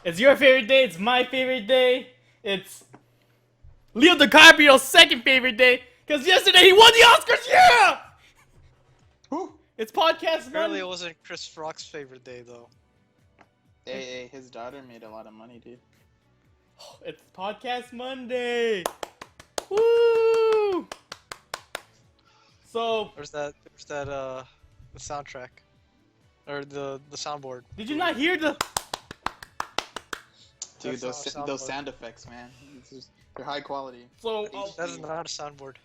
It's your favorite day. It's my favorite day. It's Leo DiCaprio's second favorite day. Because yesterday he won the Oscars. Yeah! Whew. It's podcast Apparently, Monday. it wasn't Chris Rock's favorite day though. Hey, his daughter made a lot of money, dude. It's podcast Monday. Woo! So, The soundtrack, or the soundboard. did you not hear the... Dude, That's not a those soundboard. sound effects, man. They're high quality. So, That is not a soundboard.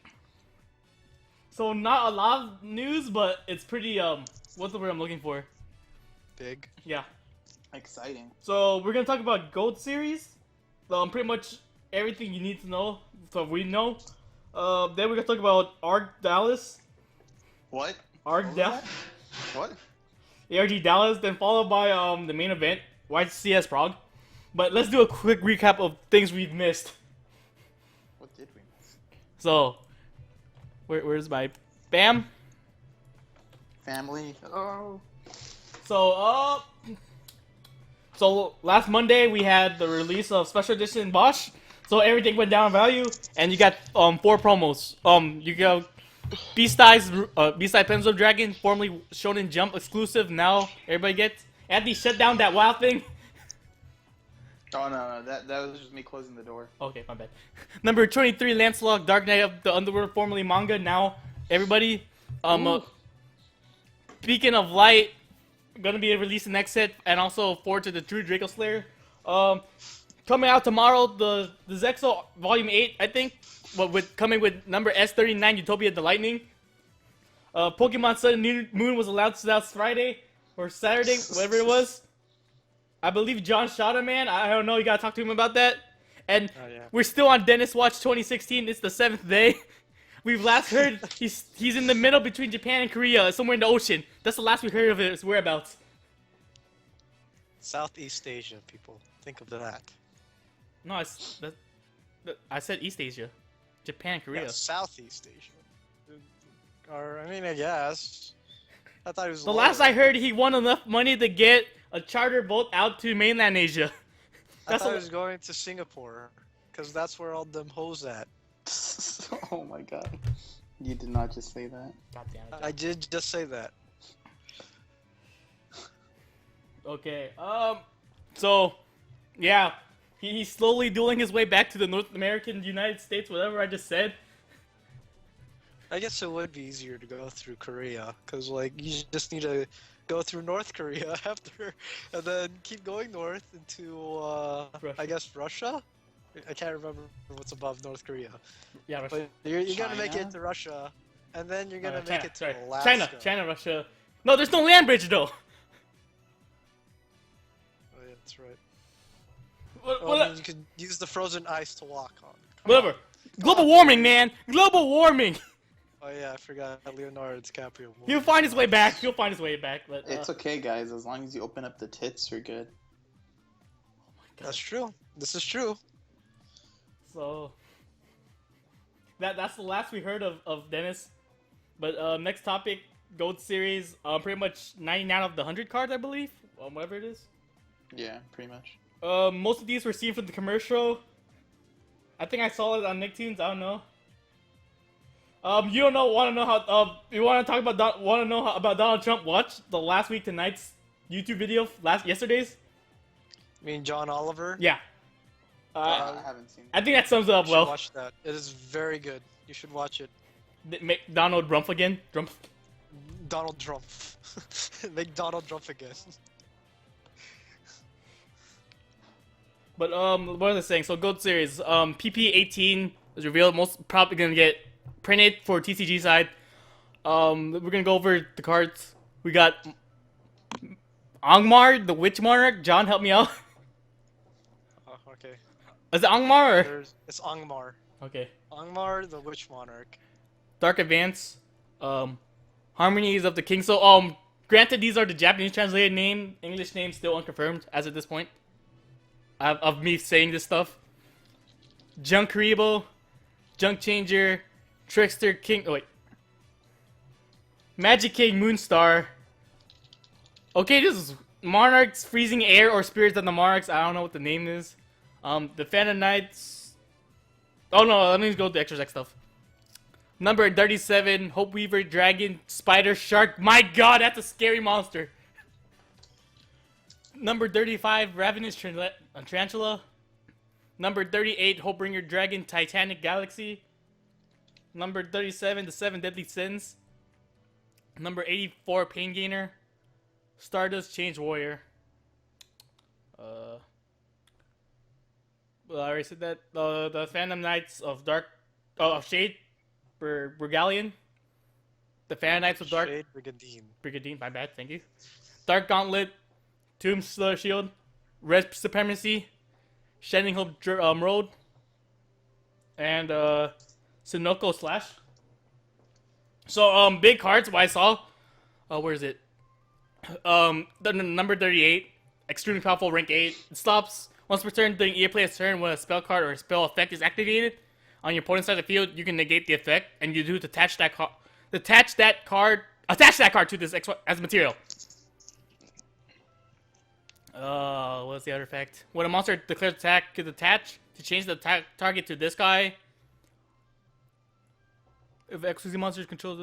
so not a lot of news, but it's pretty, what's the word I'm looking for? Big. Yeah. Exciting. So, we're gonna talk about GOAT series. Pretty much everything you need to know, so we know. Then we're gonna talk about ARG Dallas. What? ARG What was Dallas. that? What? ARG Dallas, then followed by the main event, YCS Prague. But let's do a quick recap of things we've missed. What did we miss? So, where's my Bam? Family. Oh. So last Monday we had the release of Special Edition Bosch. So everything went down in value, and you got 4 promos. You got Beast-Eyes Pencil Dragon, formerly Shonen Jump exclusive. Now everybody gets. Andy shut down that WoW thing. Oh no, that was just me closing the door. Okay, my bad. Number 23, Lancelot, Dark Knight of the Underworld, formerly manga. Now everybody. Beacon of Light, gonna be released next set, and also Forge of the True Draco Slayer. Coming out tomorrow, the Zexo Volume 8, I think, but coming with number S39, Utopia the Lightning. Pokemon Sun and Moon was allowed to out Friday or Saturday, whatever it was. I believe John shot a man. I don't know. You gotta talk to him about that. And Oh, yeah. we're still on Dennis Watch 2016. It's the 7th day. We've last heard he's in the middle between Japan and Korea, somewhere in the ocean. That's the last we heard of his whereabouts. Southeast Asia, people. Think of that. No, I said East Asia, Japan, Korea. Yeah, Southeast Asia. Or I mean, I guess. I thought it was. The last I heard, he won enough money to get a charter boat out to mainland Asia. I thought he was going to Singapore, because that's where all them hoes at. Oh my god. You did not just say that. God damn it. I did just say that. Okay. So, yeah, he's slowly dueling his way back to the North American United States. Whatever I just said. I guess it would be easier to go through Korea, because like you just need to go through North Korea after, and then keep going north into I guess Russia. I can't remember what's above North Korea. Yeah, Russia. But you're gonna make it China? into Russia, and then you're gonna make China, it to sorry. Alaska. China, Russia. No, there's no land bridge though. Oh, yeah, that's right. What, Well, then you could use the frozen ice to walk on. whatever. Global warming, man. Global warming. Oh yeah, I forgot Leonardo DiCaprio. He'll find his way back. He'll find his way back. But It's okay, guys. As long as you open up the tits, you're good. That's true. This is true. So that's the last we heard of Dennis. But next topic, Gold Series. Pretty much 99 of the 100 cards, I believe. Whatever it is. Yeah, pretty much. Most of these were seen from the commercial. I think I saw it on Nicktoons. I don't know. You don't know? Want to know how? You want to talk about? Want to know how, about Donald Trump? Watch the last week tonight's YouTube video. Yesterday's. I mean, John Oliver. Yeah. I haven't seen I think that sums it up You should well. watch that. It is very good. You should watch it. Make Donald Trump again. Trump. Donald Trump. Make Donald Trump again. But what was I saying? So Gold Series, PP18 was revealed. Most probably gonna get printed for TCG side. We're gonna go over the cards. We got Angmar, the Witch Monarch. John, help me out. Oh, okay. Is it Angmar or? It's Angmar. Okay. Angmar, the Witch Monarch. Dark Advance. Harmonies of the King. So granted these are the Japanese translated name. English name still unconfirmed as of this point. Of me saying this stuff. Junk Rebo, Junk Changer, Trickster King. Oh wait. Magic King Moonstar. Okay, this is Monarchs, Freezing Air, or Spirits of the Monarchs. I don't know what the name is. The Phantom Knights. Oh no, let me go with the extra X stuff. Number 37, Hope Weaver, Dragon, Spider, Shark. My god, that's a scary monster. Number 35, Ravenous Tarantula. Number 38, Hopebringer, Dragon, Titanic Galaxy. Number 37, The Seven Deadly Sins. Number 84, Pain Gainer. Stardust, Change Warrior. Well, I already said that. The Phantom Knights of Dark... of Shade. Brigalion. The Phantom Knights of Dark... Shade Brigadine, my bad, thank you. Dark Gauntlet. Tomb Shield. Red Supremacy. Shining Hope Road. And, Sunoco Slash. So, big cards, what I saw. Where is it? The number 38. Extremely powerful, rank 8. It stops once per turn during either player's turn when a spell card or a spell effect is activated. On your opponent's side of the field, you can negate the effect, and you do to attach that card to this as material. What's the other effect? When a monster declares attack, you can attach to change the target to this guy. If XYZ monster controls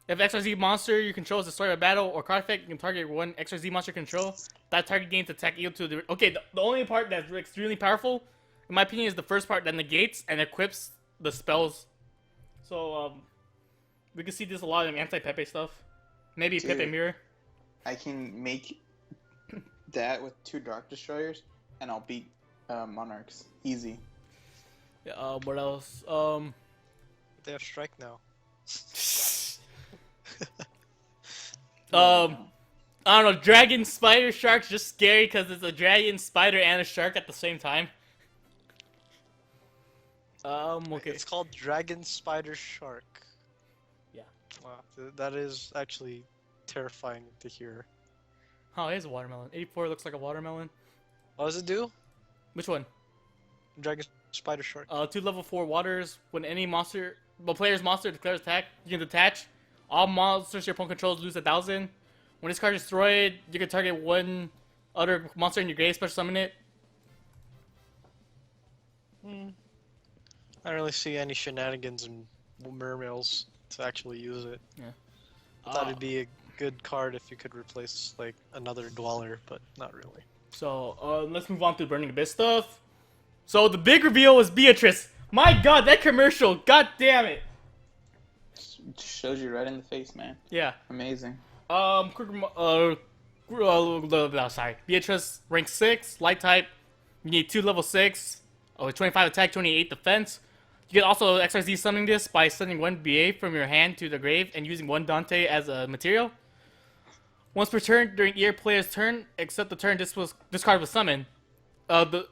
if XYZ monster you control is the start of a battle or card effect, you can target one XYZ monster control. That target gains attack equal to the... Okay, the only part that's extremely powerful, in my opinion, is the first part that negates and equips the spells. So, we can see this a lot in anti-Pepe stuff. Maybe Dude, Pepe Mirror. I can make that with 2 Dark Destroyers, and I'll beat Monarchs. Easy. Yeah, what else? They have strike now. I don't know, dragon, spider, shark's just scary because it's a dragon, spider, and a shark at the same time. Okay. It's called Dragon Spider Shark. Yeah. Wow, that is actually terrifying to hear. Oh, it is a watermelon. 84 looks like a watermelon. What does it do? Which one? Dragon Spider Shark. 2 level 4 waters. When any player's monster declares attack, you can detach. All monsters your opponent controls lose 1,000. When this card is destroyed, you can target one other monster in your grave, special summon it. I don't really see any shenanigans in Mermails to actually use it. Yeah. I thought it'd be a good card if you could replace like another Dweller, but not really. So, let's move on to Burning Abyss stuff. So, the big reveal was Beatrice. My god, that commercial! God damn it! Shows you right in the face, man. Yeah. Amazing. Sorry. Beatrice, rank 6, light type. You need 2 level 6, 25 attack, 28 defense. You can also XYZ summoning this by sending 1 BA from your hand to the grave and using 1 Dante as a material. Once per turn during either player's turn, except the turn this card was summoned. The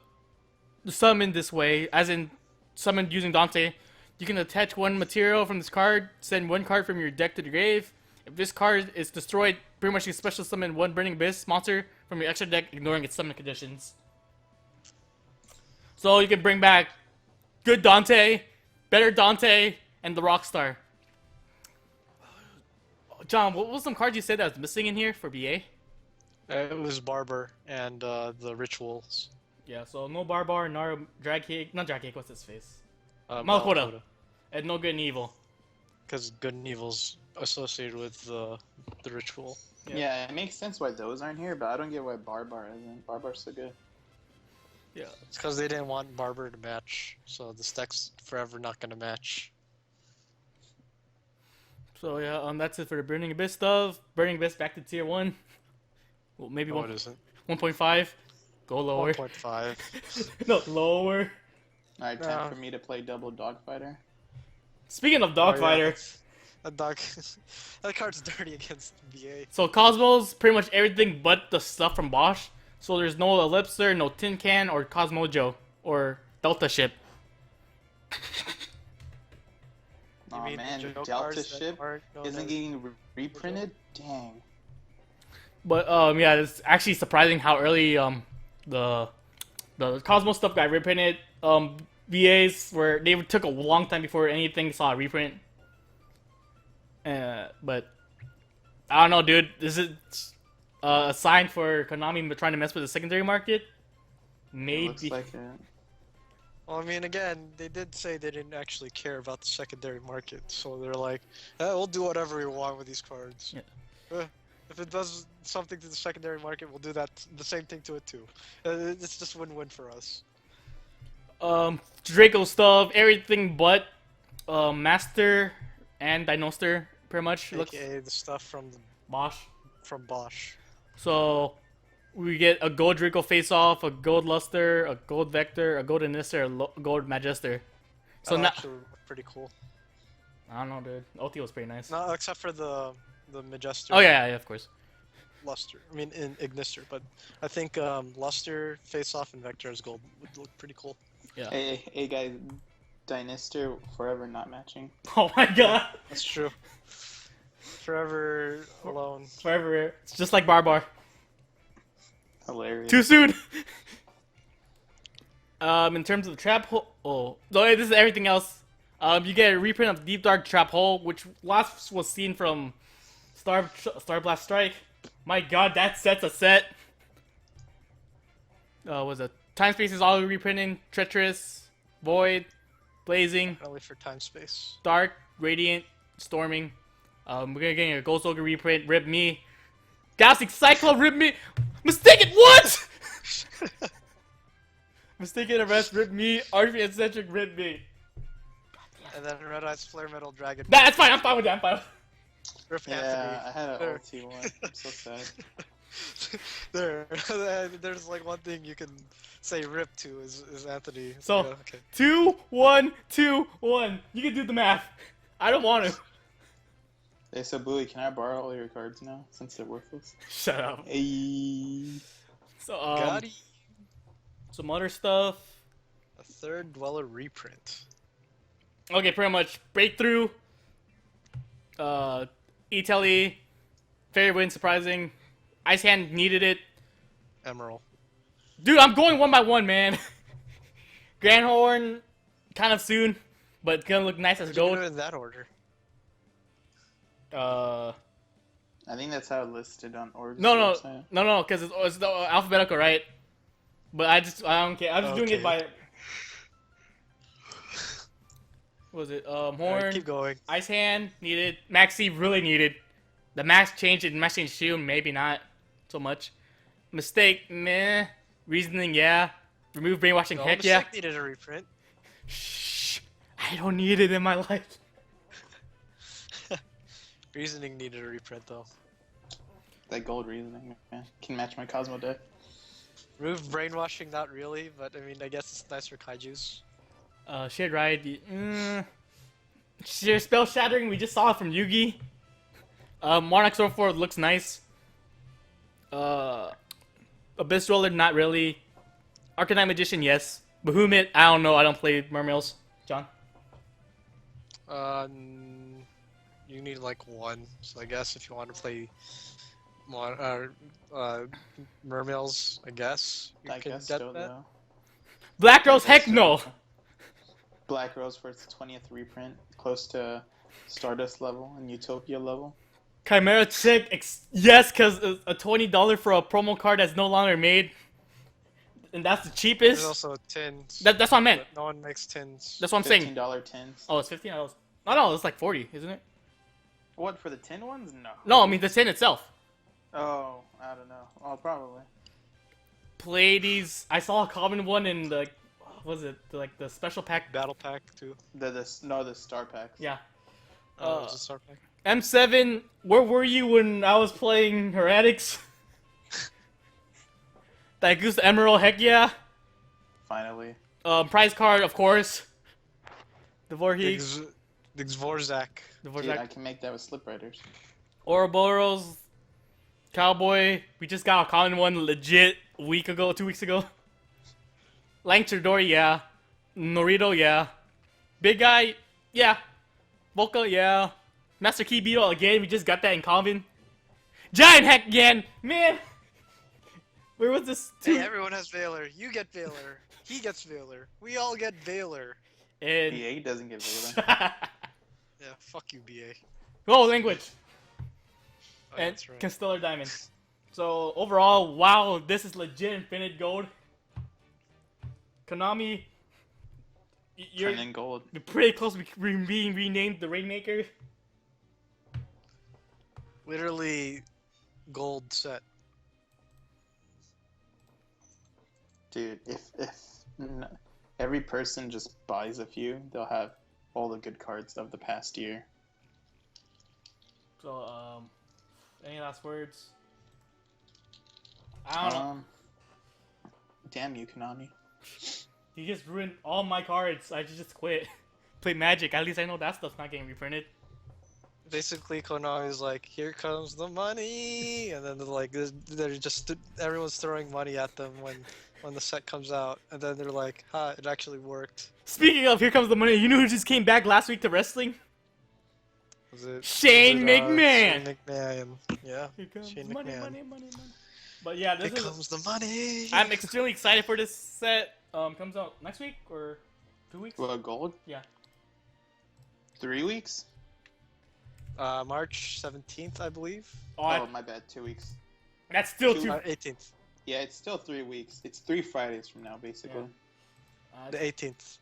summon this way, as in summoned using Dante, you can attach 1 material from this card, send 1 card from your deck to the grave. If this card is destroyed, pretty much you can special summon 1 Burning Abyss monster from your extra deck, ignoring its summon conditions. So you can bring back good Dante, better Dante, and the Rockstar. John, what was some cards you said that was missing in here for BA? It was Barber and the Rituals. Yeah, so no Barbar, Nara, Dragcake, not Dragcake, what's his face? Malakota. And no Good and Evil. Because Good and Evil's associated with the Ritual. Yeah, it makes sense why those aren't here, but I don't get why Barbar isn't. Barbar's so good. Yeah, it's because they didn't want Barber to match, so the deck's forever not gonna match. So yeah, that's it for the Burning Abyss stuff. Burning Abyss back to tier 1. Well, maybe No, it isn't. 1.5. Go lower. 1.5. No, lower. Alright, time for me to play double Dogfighter. Speaking of Dogfighter, that card's dirty against BA. so Cosmos, pretty much everything but the stuff from Bosch. So there's no Ellipser, no Tin Can, or Cosmojo, or Delta Ship. Aw mean man, the Joe Delta cards that Ship aren't known isn't as getting reprinted? Dang. But yeah, it's actually surprising how early the Cosmos stuff got reprinted. VAs where they took a long time before anything saw a reprint. But I don't know, dude. a sign for Konami trying to mess with the secondary market? It Maybe. looks like it. Well, I mean, again, they did say they didn't actually care about the secondary market, so they're like, we'll do whatever we want with these cards. Yeah. If it does something to the secondary market, we'll do the same thing to it too. It's just win-win for us. Draco stuff, everything but Master and Dinoster, pretty much. Looks AKA the stuff from Bosch. Bosch. So we get a gold Draco face off, a gold Luster, a gold Vector, a gold Inister, a gold Magister. So now, actually pretty cool. I don't know, dude. OT was pretty nice. No, except for the Magister. Oh yeah, of course. Luster. I mean, in Ignister, but I think Luster, Face Off, and Vector as gold would look pretty cool. Yeah. Hey guys, Dinister forever not matching. Oh my god. That's true. Forever alone. Forever. It's just like Barbar. Hilarious. Too soon. In terms of the trap hole, this is everything else. You get a reprint of Deep Dark Trap Hole, which last was seen from Star Blast Strike. My god, that set's a set. Was it Time Space is all reprinting, Treacherous, Void, Blazing, Only for time space. Dark, Radiant, Storming. We're gonna get a Ghost Ogre reprint, Rip Me. Galactic Cyclone, Rip Me. Mistaken, what? Mistaken Arrest, Rip Me. Archie Eccentric, Rip Me. And then Red Eyes Flare Metal Dragon. That's fine, I'm fine with that, I'm fine. Rip Yeah, I had an There. OT one. I'm so sad. There's like one thing you can say rip to is Anthony. So, yeah, okay. 2, 1, 2, 1. You can do the math. I don't want to. Hey, so Bluey, can I borrow all your cards now since they're worthless? Shut up. Hey. So, Got it. some other stuff. A third Dweller reprint. Okay, pretty much Breakthrough. E-Telly. Fairy Wind, surprising. Ice Hand needed it. Emerald. Dude, I'm going one by one, man. Grand Horn, kind of soon, but gonna look nice as Did you do gold. it in that order? I think that's how it listed on Orbs. No, because it's the alphabetical, right? But I don't care. I'm just doing it Okay. by. What was it? Horn. Alright, keep going. Ice Hand needed. Maxi really needed. The max changed and Max changed Shield, maybe not so much. Mistake, meh. Reasoning, yeah. Remove brainwashing, No, heck yeah. Mistake needed a reprint. Shh. I don't need it in my life. Reasoning needed a reprint though. That gold reasoning, man. Can match my Cosmo deck. Remove brainwashing, not really, but I mean, I guess it's nice for kaijus. Shared Ride. Sheer Spell Shattering, we just saw it from Yugi. Monarch Sword 4 looks nice. Abyss Roller, not really. Arcanine Magician, yes. Bahamut, I don't know, I don't play Mermails. John? You need like one, so I guess if you want to play Mermails, I guess you I can guess get so, that. though. Black Rose, heck no! Black Rose for its 20th reprint, close to Stardust level and Utopia level. Chimera Chick, yes, because a $20 for a promo card that's no longer made. And that's the There's cheapest. also tins. That's what I meant. But no one makes tins. That's what I'm saying. $15 tins. Oh, it's $15. No, it's like 40, isn't it? What, for the tin ones? No. No, I mean the tin itself. Oh, I don't know. Oh, probably. Pleiades. I saw a common one in the, what was it? The special pack. Battle pack too. The star packs. Yeah. Oh, it's a star pack. M7. Where were you when I was playing Heretics? Goose Emerald. Heck yeah. Finally. Prize card, of course. The Vorhig. The Dvorzak. The Dude, Vorhig. I can make that with Slip Riders. Ouroboros. Cowboy. We just got a common one legit a week ago, 2 weeks ago. Langtrador, yeah. Norito, yeah. Big Guy, yeah. Volca, yeah. Master Key Beetle again, we just got that in common. Giant Heck again, man! Where was this? Hey, everyone has Valor. You get Valor. He gets Valor. We all get Valor. And... BA doesn't get Vela. Yeah, fuck you, BA. oh, language! Oh, And that's right. Constellar Diamond. So overall, wow, this is legit Infinite Gold. Konami, you're Infinite Gold. pretty close to being renamed the Rainmaker. Literally, gold set. Dude, if every person just buys a few, they'll have all the good cards of the past year. So, any last words? I don't know. Damn you, Konami. You just ruined all my cards. I should just quit. Play Magic. At least I know that stuff's not getting reprinted. Basically, Konami's like, "Here comes the money," and then they're just everyone's throwing money at them when the set comes out, and then they're like, "Ha! It actually worked." Speaking of, here comes the money. You know who just came back last week to wrestling? Shane McMahon. Shane McMahon. Yeah. Here comes Shane money, McMahon. money. But yeah, Here comes the money. I'm extremely excited for this set. Comes out next week or 2 weeks? What, gold? Yeah. 3 weeks? March 17th, I believe. Oh, my bad. 2 weeks. That's still 18th. Yeah, it's still 3 weeks. It's 3 Fridays from now, basically. Yeah. The 18th.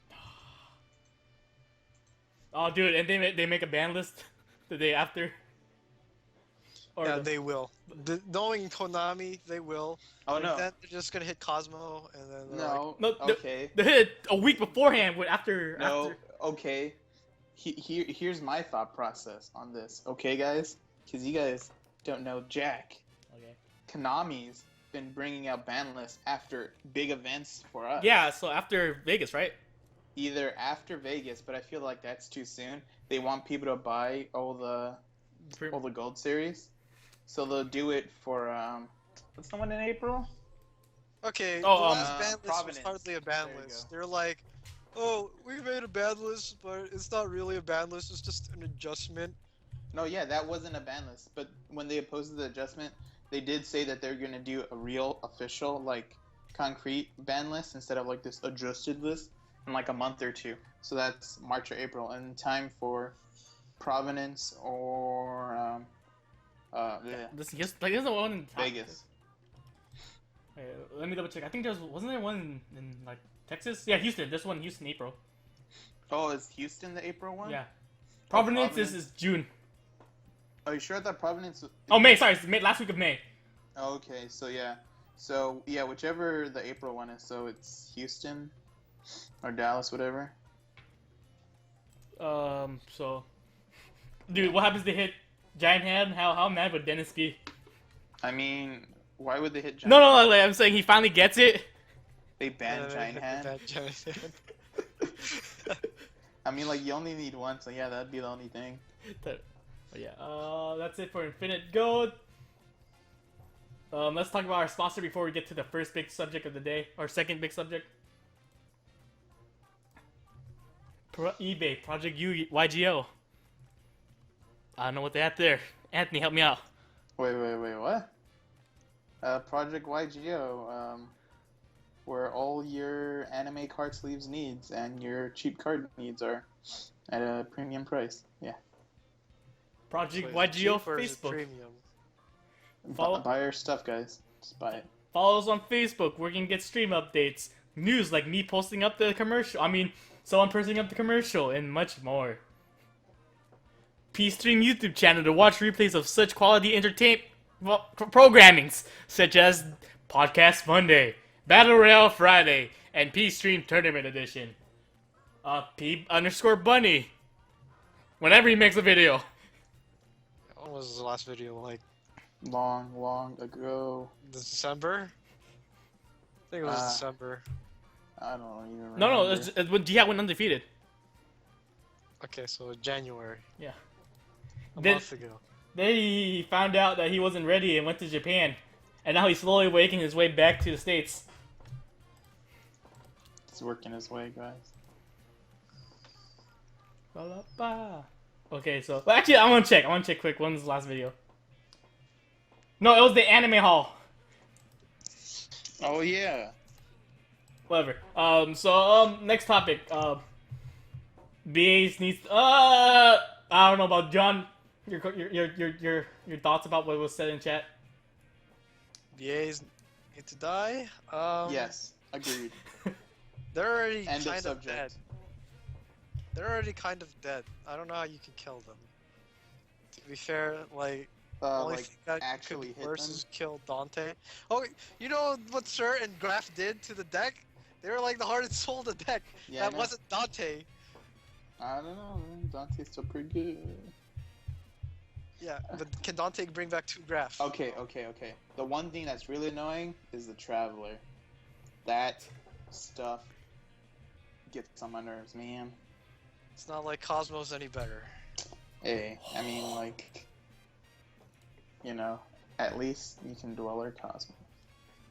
Oh, dude, and they make a ban list the day after. Or Yeah, they will. Knowing Konami, they will. Oh, no. Then they're just gonna hit Cosmo, and then they're No. No, Okay. They hit it a week beforehand. After. Okay. Here's my thought process on this. Okay, guys? Because you guys don't know Jack. Okay. Konami's been bringing out ban lists after big events for us. Yeah, so after Vegas, right? Either after Vegas, but I feel like that's too soon. They want people to buy all the gold series, so they'll do it for what's the one in April? Okay, Oh, the last ban list was Providence. hardly a ban There you list. go. They're like, "Oh, we made a ban list, but it's not really a ban list. It's just an adjustment." No, yeah, that wasn't a ban list. But when they opposed the adjustment, they did say that they're gonna do a real official, like, concrete ban list instead of like this adjusted list in like a month or two. So that's March or April, and time for Providence or There's one in Vegas. Wait, let me double check. I think wasn't there one in like Texas? Yeah, Houston. There's one in Houston, April. Oh, is Houston the April one? Yeah. Providence, Providence? is June. Are you sure that Providence? Oh, May. Sorry, it's last week of May. Okay, so yeah, whichever the April one is, so it's Houston or Dallas, whatever. So, dude, what happens if they hit Giant Hand? How mad would Dennis be? I mean, why would they hit Giant? No, like, I'm saying he finally gets it. They banned Giant Hand. I mean, like, you only need one, so yeah, that'd be the only thing. But yeah, that's it for Infinite Gold. Let's talk about our sponsor before we get to the first big subject of the day, or second big subject. eBay, Project YGO. I don't know what they have there. Anthony, help me out. Wait, what? Project YGO, where all your anime card sleeves needs and your cheap card needs are at a premium price. Yeah. Project So is it YGO cheap or is it Facebook. Premium? Buy our stuff, guys. Just buy it. Follow us on Facebook where you can get stream updates, news like me posting up the commercial. Someone posting up the commercial, and much more. P-Stream YouTube channel to watch replays of such quality entertainment programmings such as Podcast Monday, Battle Royale Friday, and P-Stream Tournament Edition. P_Bunny. Whenever he makes a video. When was the last video? Like Long ago. December? I think it was December. I don't even remember. No, it's when Jihad went undefeated. Okay, so January. Yeah. A Then- month ago. Then he found out that he wasn't ready and went to Japan. And now he's slowly making his way back to the States. He's working his way, guys. Okay, so... Well, actually, I want to check quick. When's the last video? No, it was the anime hall. Oh, yeah. Whatever. Next topic. BAs needs... I don't know about John. Your thoughts about what was said in chat? VAs need to die. Yes, agreed. They're already End of kind of subject. dead. They're already kind of dead. I don't know how you can kill them. To be fair, like, only Like thing that actually could be hit worse them. is kill Dante. Oh, you know what Sir and Graf did to the deck? They were like the heart and soul of the deck. Yeah, I That know. wasn't Dante. I don't know. Dante's still pretty good. Yeah, but can Dante bring back 2 Graf? Okay. The one thing that's really annoying is the Traveler. That stuff gets on my nerves, man. It's not like Cosmos any better. Hey, I mean, like, you know, at least you can Dweller Cosmo.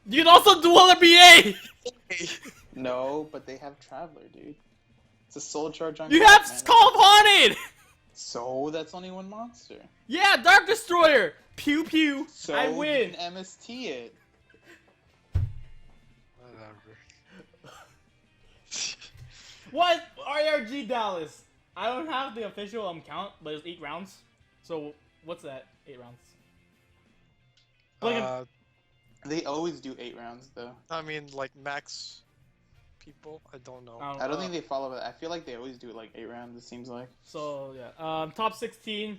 You can also duel a BA! No, but they have Traveler, dude. It's a soul charge on You Graf, have man. Call of Haunted! So that's only one monster. Yeah, Dark Destroyer! Pew pew! So I win! you can MST it. Whatever. What? RRG Dallas. I don't have the official count, but it's 8 rounds. So, what's that? 8 rounds. Like They always do 8 rounds, though. I mean, like max people. I don't know. I don't think they follow it. I feel like they always do it like 8 rounds, it seems like. So, yeah. Top 16.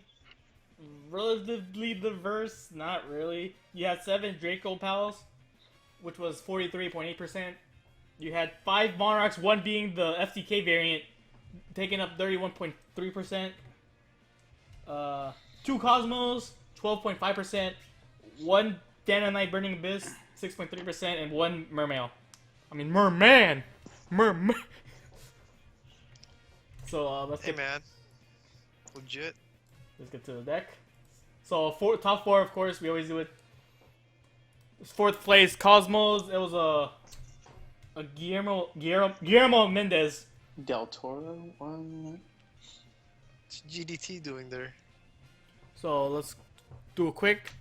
Relatively diverse. Not really. You had 7 Draco Pals, which was 43.8%. You had 5 Monarchs, 1 being the FTK variant, taking up 31.3%. 2 Cosmos, 12.5%. 1 Dana Knight Burning Abyss, 6.3%, and 1 Mermail. I mean, Merman! Merman! So, let's Hey get, man, legit. let's get to the deck. So, top 4, of course, we always do it. 4th place, Cosmos. It was a Guillermo Mendez. Del Toro? One. What's GDT doing there? So let's do a quick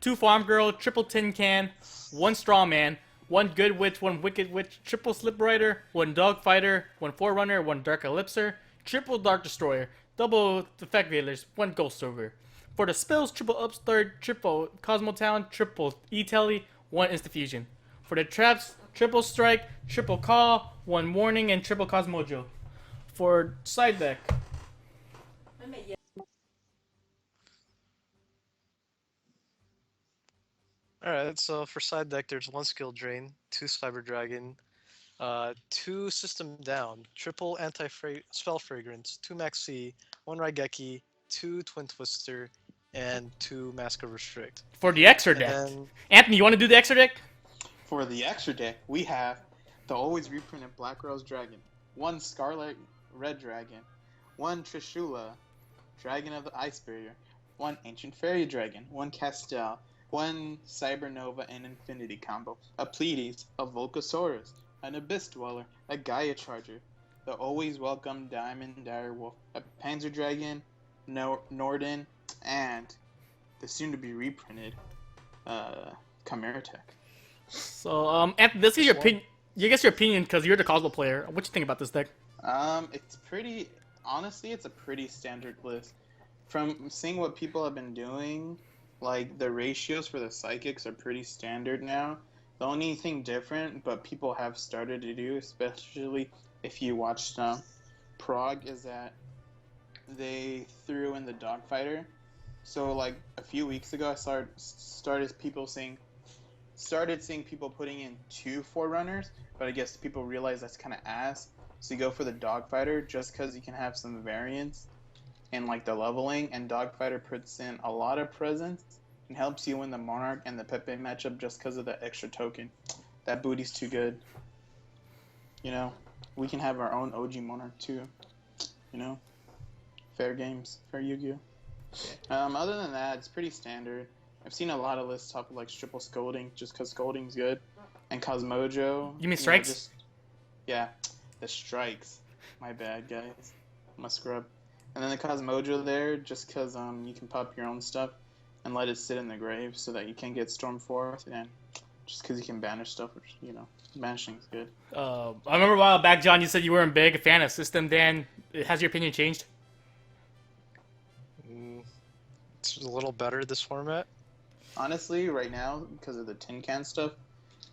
2 Farm Girl, triple Tin Can, 1 Straw Man, 1 Good Witch, 1 Wicked Witch, triple Slip Rider, 1 Dog Fighter, 1 Forerunner, 1 Dark Elipser, triple Dark Destroyer, double Defect Veilers, 1 Ghost Over. For the spells, triple Upstart, triple Cosmo Town, triple E-Telly, 1 Insta-Fusion. For the traps, triple Strike, triple Call, 1 Warning, and triple Cosmojo. For side deck, Alright, so for side deck, there's 1 Skill Drain, 2 Cyber Dragon, 2 System Down, triple Spell Fragrance, 2 Maxi, 1 Raigeki, 2 Twin Twister, and 2 Mask of Restrict. for the extra And deck. then, Anthony, you want to do the extra deck? For the extra deck, we have the always reprinted Black Rose Dragon, 1 Scarlet Red Dragon, 1 Trishula, Dragon of the Ice Barrier, 1 Ancient Fairy Dragon, 1 Castel, 1 Cybernova and Infinity combo, a Pleiades, a Volcasaurus, an Abyss Dweller, a Gaia Charger, the always welcome Diamond Direwolf, a Panzer Dragon, Norden, and the soon-to-be reprinted Chimera Tech. So, Anthony, let's get your opinion. You guess your opinion because you're the Cosmo player. What you think about this deck? It's pretty. Honestly, it's a pretty standard list. From seeing what people have been doing, like the ratios for the psychics are pretty standard now. The only thing different, but people have started to do, especially if you watched Prague, is that they threw in the Dogfighter. So like a few weeks ago, I started seeing people putting in 2 Forerunners, but I guess people realize that's kind of ass. So you go for the Dogfighter just because you can have some variance in like the leveling, and Dogfighter puts in a lot of presence and helps you win the Monarch and the Pepe matchup just because of the extra token. That booty's too good. You know, we can have our own OG Monarch too. You know, fair games, fair Yu-Gi-Oh. Other than that, it's pretty standard. I've seen a lot of lists top of like triple Scolding just because Scolding's good, and Cosmojo. You mean strikes? Yeah, the strikes. My bad, guys. I'm a scrub. And then the Cosmojo there, just because you can pop your own stuff and let it sit in the grave so that you can get Stormforth, and just because you can banish stuff, which, you know, banishing's good. I remember a while back, John, you said you weren't big a fan of System. Dan, has your opinion changed? it's a little better this format. Honestly, right now, because of the tin can stuff,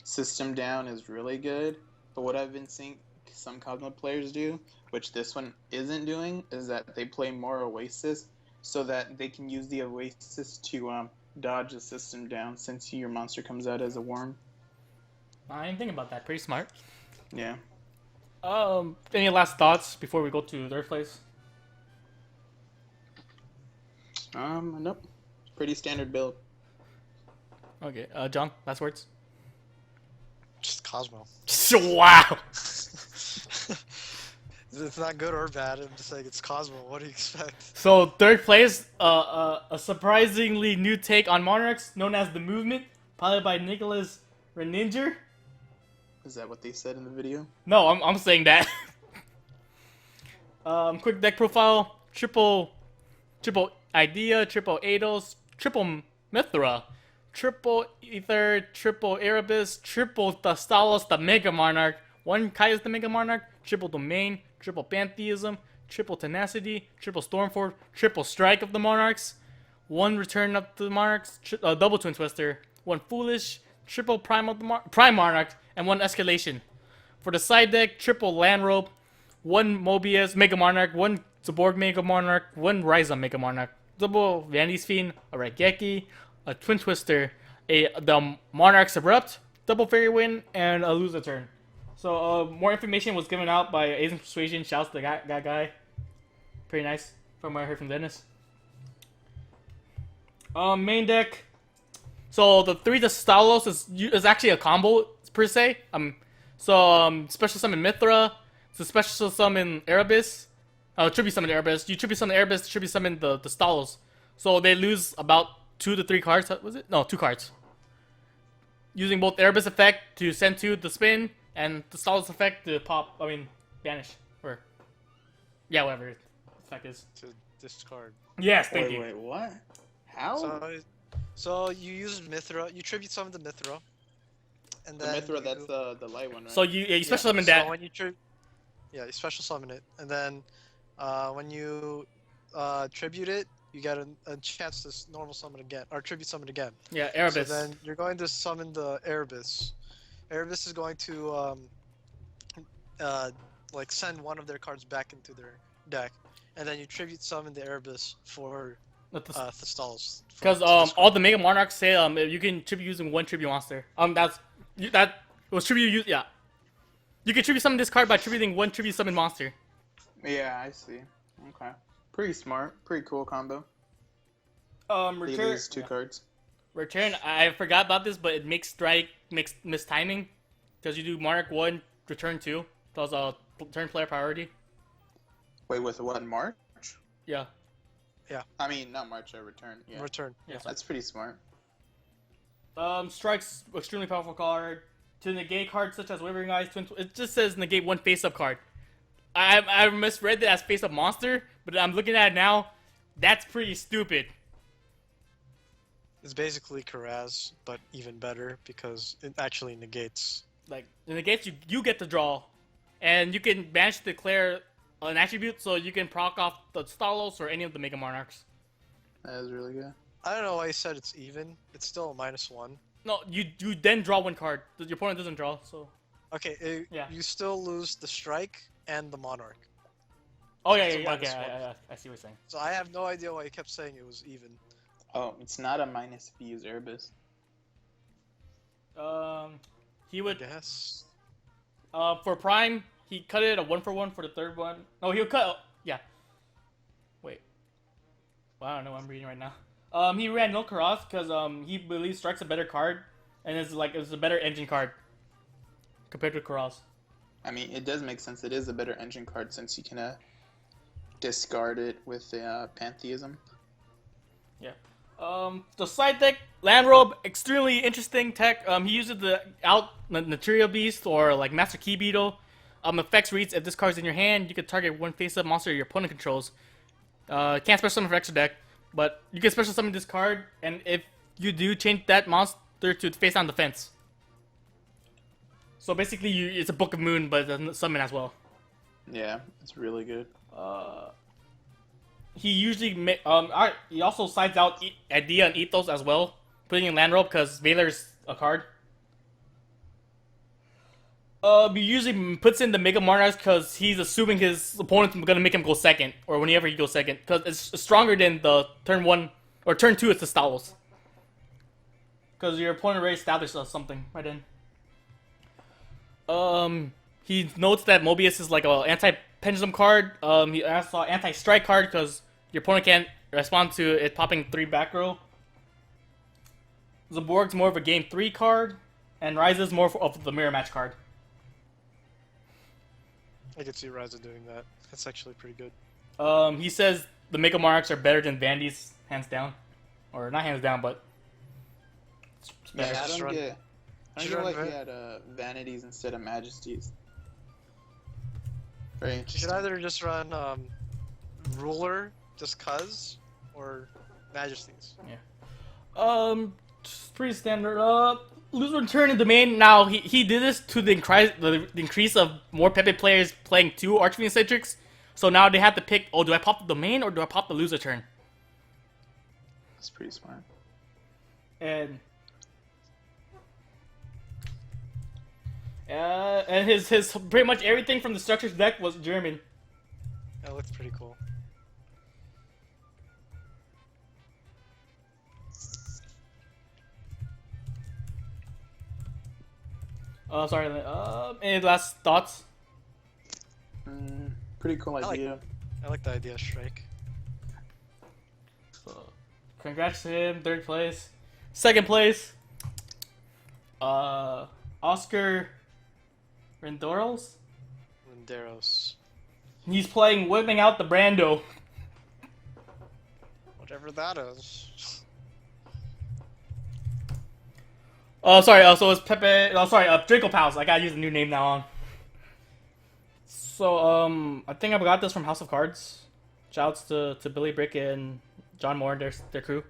system down is really good. But what I've been seeing some Cosmo players do, which this one isn't doing, is that they play more Oasis so that they can use the Oasis to dodge the system down since your monster comes out as a worm. I didn't think about that. Pretty smart. Yeah. Any last thoughts before we go to third place? Nope. Pretty standard build. Okay, John, last words. Just Cosmo. Wow. It's not good or bad. I'm just saying it's Cosmo. What do you expect? So third place, a surprisingly new take on Monarchs, known as the Movement, piloted by Nicholas Reninger. Is that what they said in the video? No, I'm saying that. Quick deck profile: triple Idea, triple Eidos, triple Mithra, triple Ether, triple Erebus, triple Thastalos, the Mega Monarch, one Caius, the Mega Monarch, triple Domain, triple Pantheism, triple Tenacity, triple Stormforce, triple Strike of the Monarchs, one Return of the Monarchs, double Twin Twister, one Foolish, triple Prime of the Prime Monarch, and one Escalation. For the side deck, triple Land Rope, one Mobius Mega Monarch, one Zaborg Mega Monarch, one Ryza Mega Monarch, double Vandy's Fiend, a Raigeki, a Twin Twister, the Monarch's Abrupt, double Fairy Wind, and a Lose a Turn. So more information was given out by Asian Persuasion. Shouts to that guy. Pretty nice from what I heard from Dennis. Main deck. So the 3 Stalos is actually a combo per se. Special summon Mithra. So special summon Erebus. Tribute summon Erebus. You tribute summon Erebus, tribute summon the Stalos. So they lose about 2 to 3 cards. Was it? No, 2 cards. Using both Erebus effect to send 2 to spin, and the Stalos effect to banish. Or, yeah, whatever the effect is. To discard. Yes, thank you. Wait, what? How? So you use Mithra. You tribute summon the Mithra. And The then Mithra, that's the light one, right? So you special summon that. So when you you special summon it, and then when you tribute it, you get a chance to normal summon again, or tribute summon again. Yeah, Erebus. So then you're going to summon the Erebus. Erebus is going to send one of their cards back into their deck, and then you tribute summon the Erebus for Thastalos. Because all the Mega Monarchs say you can tribute using one tribute monster. That was tribute use. Yeah, you can tribute summon this card by tributing one tribute summon monster. Yeah, I see. Okay, pretty smart, pretty cool combo. Return. They lose 2 cards. Return. I forgot about this, but it makes strike miss timing because you do Monarch 1, return 2. That was a turn player priority. Wait, with what, March? Yeah. I mean, not March, return. Yeah. Return. Yeah. That's pretty smart. Strike's extremely powerful card. To negate cards such as Wavering Eyes, it just says negate one face-up card. I misread it as face-up monster, but I'm looking at it now. That's pretty stupid. It's basically Karaz, but even better because it actually negates. Like, it negates you get to draw, and you can banish declare an attribute, so you can proc off the Stalos or any of the Mega Monarchs. That is really good. I don't know why you said it's even. It's still a -1. No, you then draw one card. Your opponent doesn't draw, so. Okay, Yeah. You still lose the Strike and the Monarch. Oh yeah, It's a okay, -1. I see what you're saying. So I have no idea why you kept saying it was even. Oh, it's not a minus if you use Erebus. He would. Yes. For Prime, he cut it a 1-for-1 for the third one. No, he'll cut. Yeah. Wait. Well, I don't know what I'm reading right now. He ran no Karas because he believes Strike's a better card, and it's a better engine card compared to Karas. I mean, it does make sense. It is a better engine card since you can discard it with the Pantheism. Yeah. The side deck, Land Robe, extremely interesting tech. He uses the Naturia Beast or like Master Key Beetle. Effects reads: if this card's in your hand, you can target one face-up monster your opponent controls. Can't special summon for extra deck, but you can special summon this card, and if you do, change that monster to face down defense. So basically, it's a Book of Moon, but it's a summon as well. Yeah, it's really good. He usually he also sides out Idea and Ethos as well. putting in land roll because Valor's a card. He usually puts in the Mega Monarchs because he's assuming his opponent's gonna make him go second, or whenever he goes second, because it's stronger than the turn 1 or turn 2. It's the Stalos, because your opponent already established something right then. He notes that Mobius is like a anti-pendulum card. He also anti-strike card because your opponent can't respond to it popping 3 back row. Zaborg's more of a game 3 card, and Ryza's more of the mirror match card. I could see Ryza doing that. That's actually pretty good. He says the Mega Monarchs are better than Vandy's, hands down. Or not hands down, but... Yeah, I Just don't run- get just why run he had Vanities instead of Majesties. Very You interesting. should either just run Ruler, just cuz, or Majesties. Just pretty standard. Lose return in the main. Now, he did this to the increase of more Pepe players playing 2 Archfiend Citrix. So now they have to pick, oh, do I pop the domain or do I pop the lose return? That's pretty smart. And his pretty much everything from the structures deck was German. That looks pretty cool. Sorry. Any last thoughts? Pretty cool like- idea. I like the idea of Strike. So, congrats to him, 3rd place. 2nd place, Oscar Rendoros. Linderos. He's playing Whipping Out the Brando. Whatever that is. Sorry, so it's Pepe. Draco Pals. I gotta use a new name now on. So, I think I got this from House of Cards. Shouts to Billy Brick and John Moore and their crew.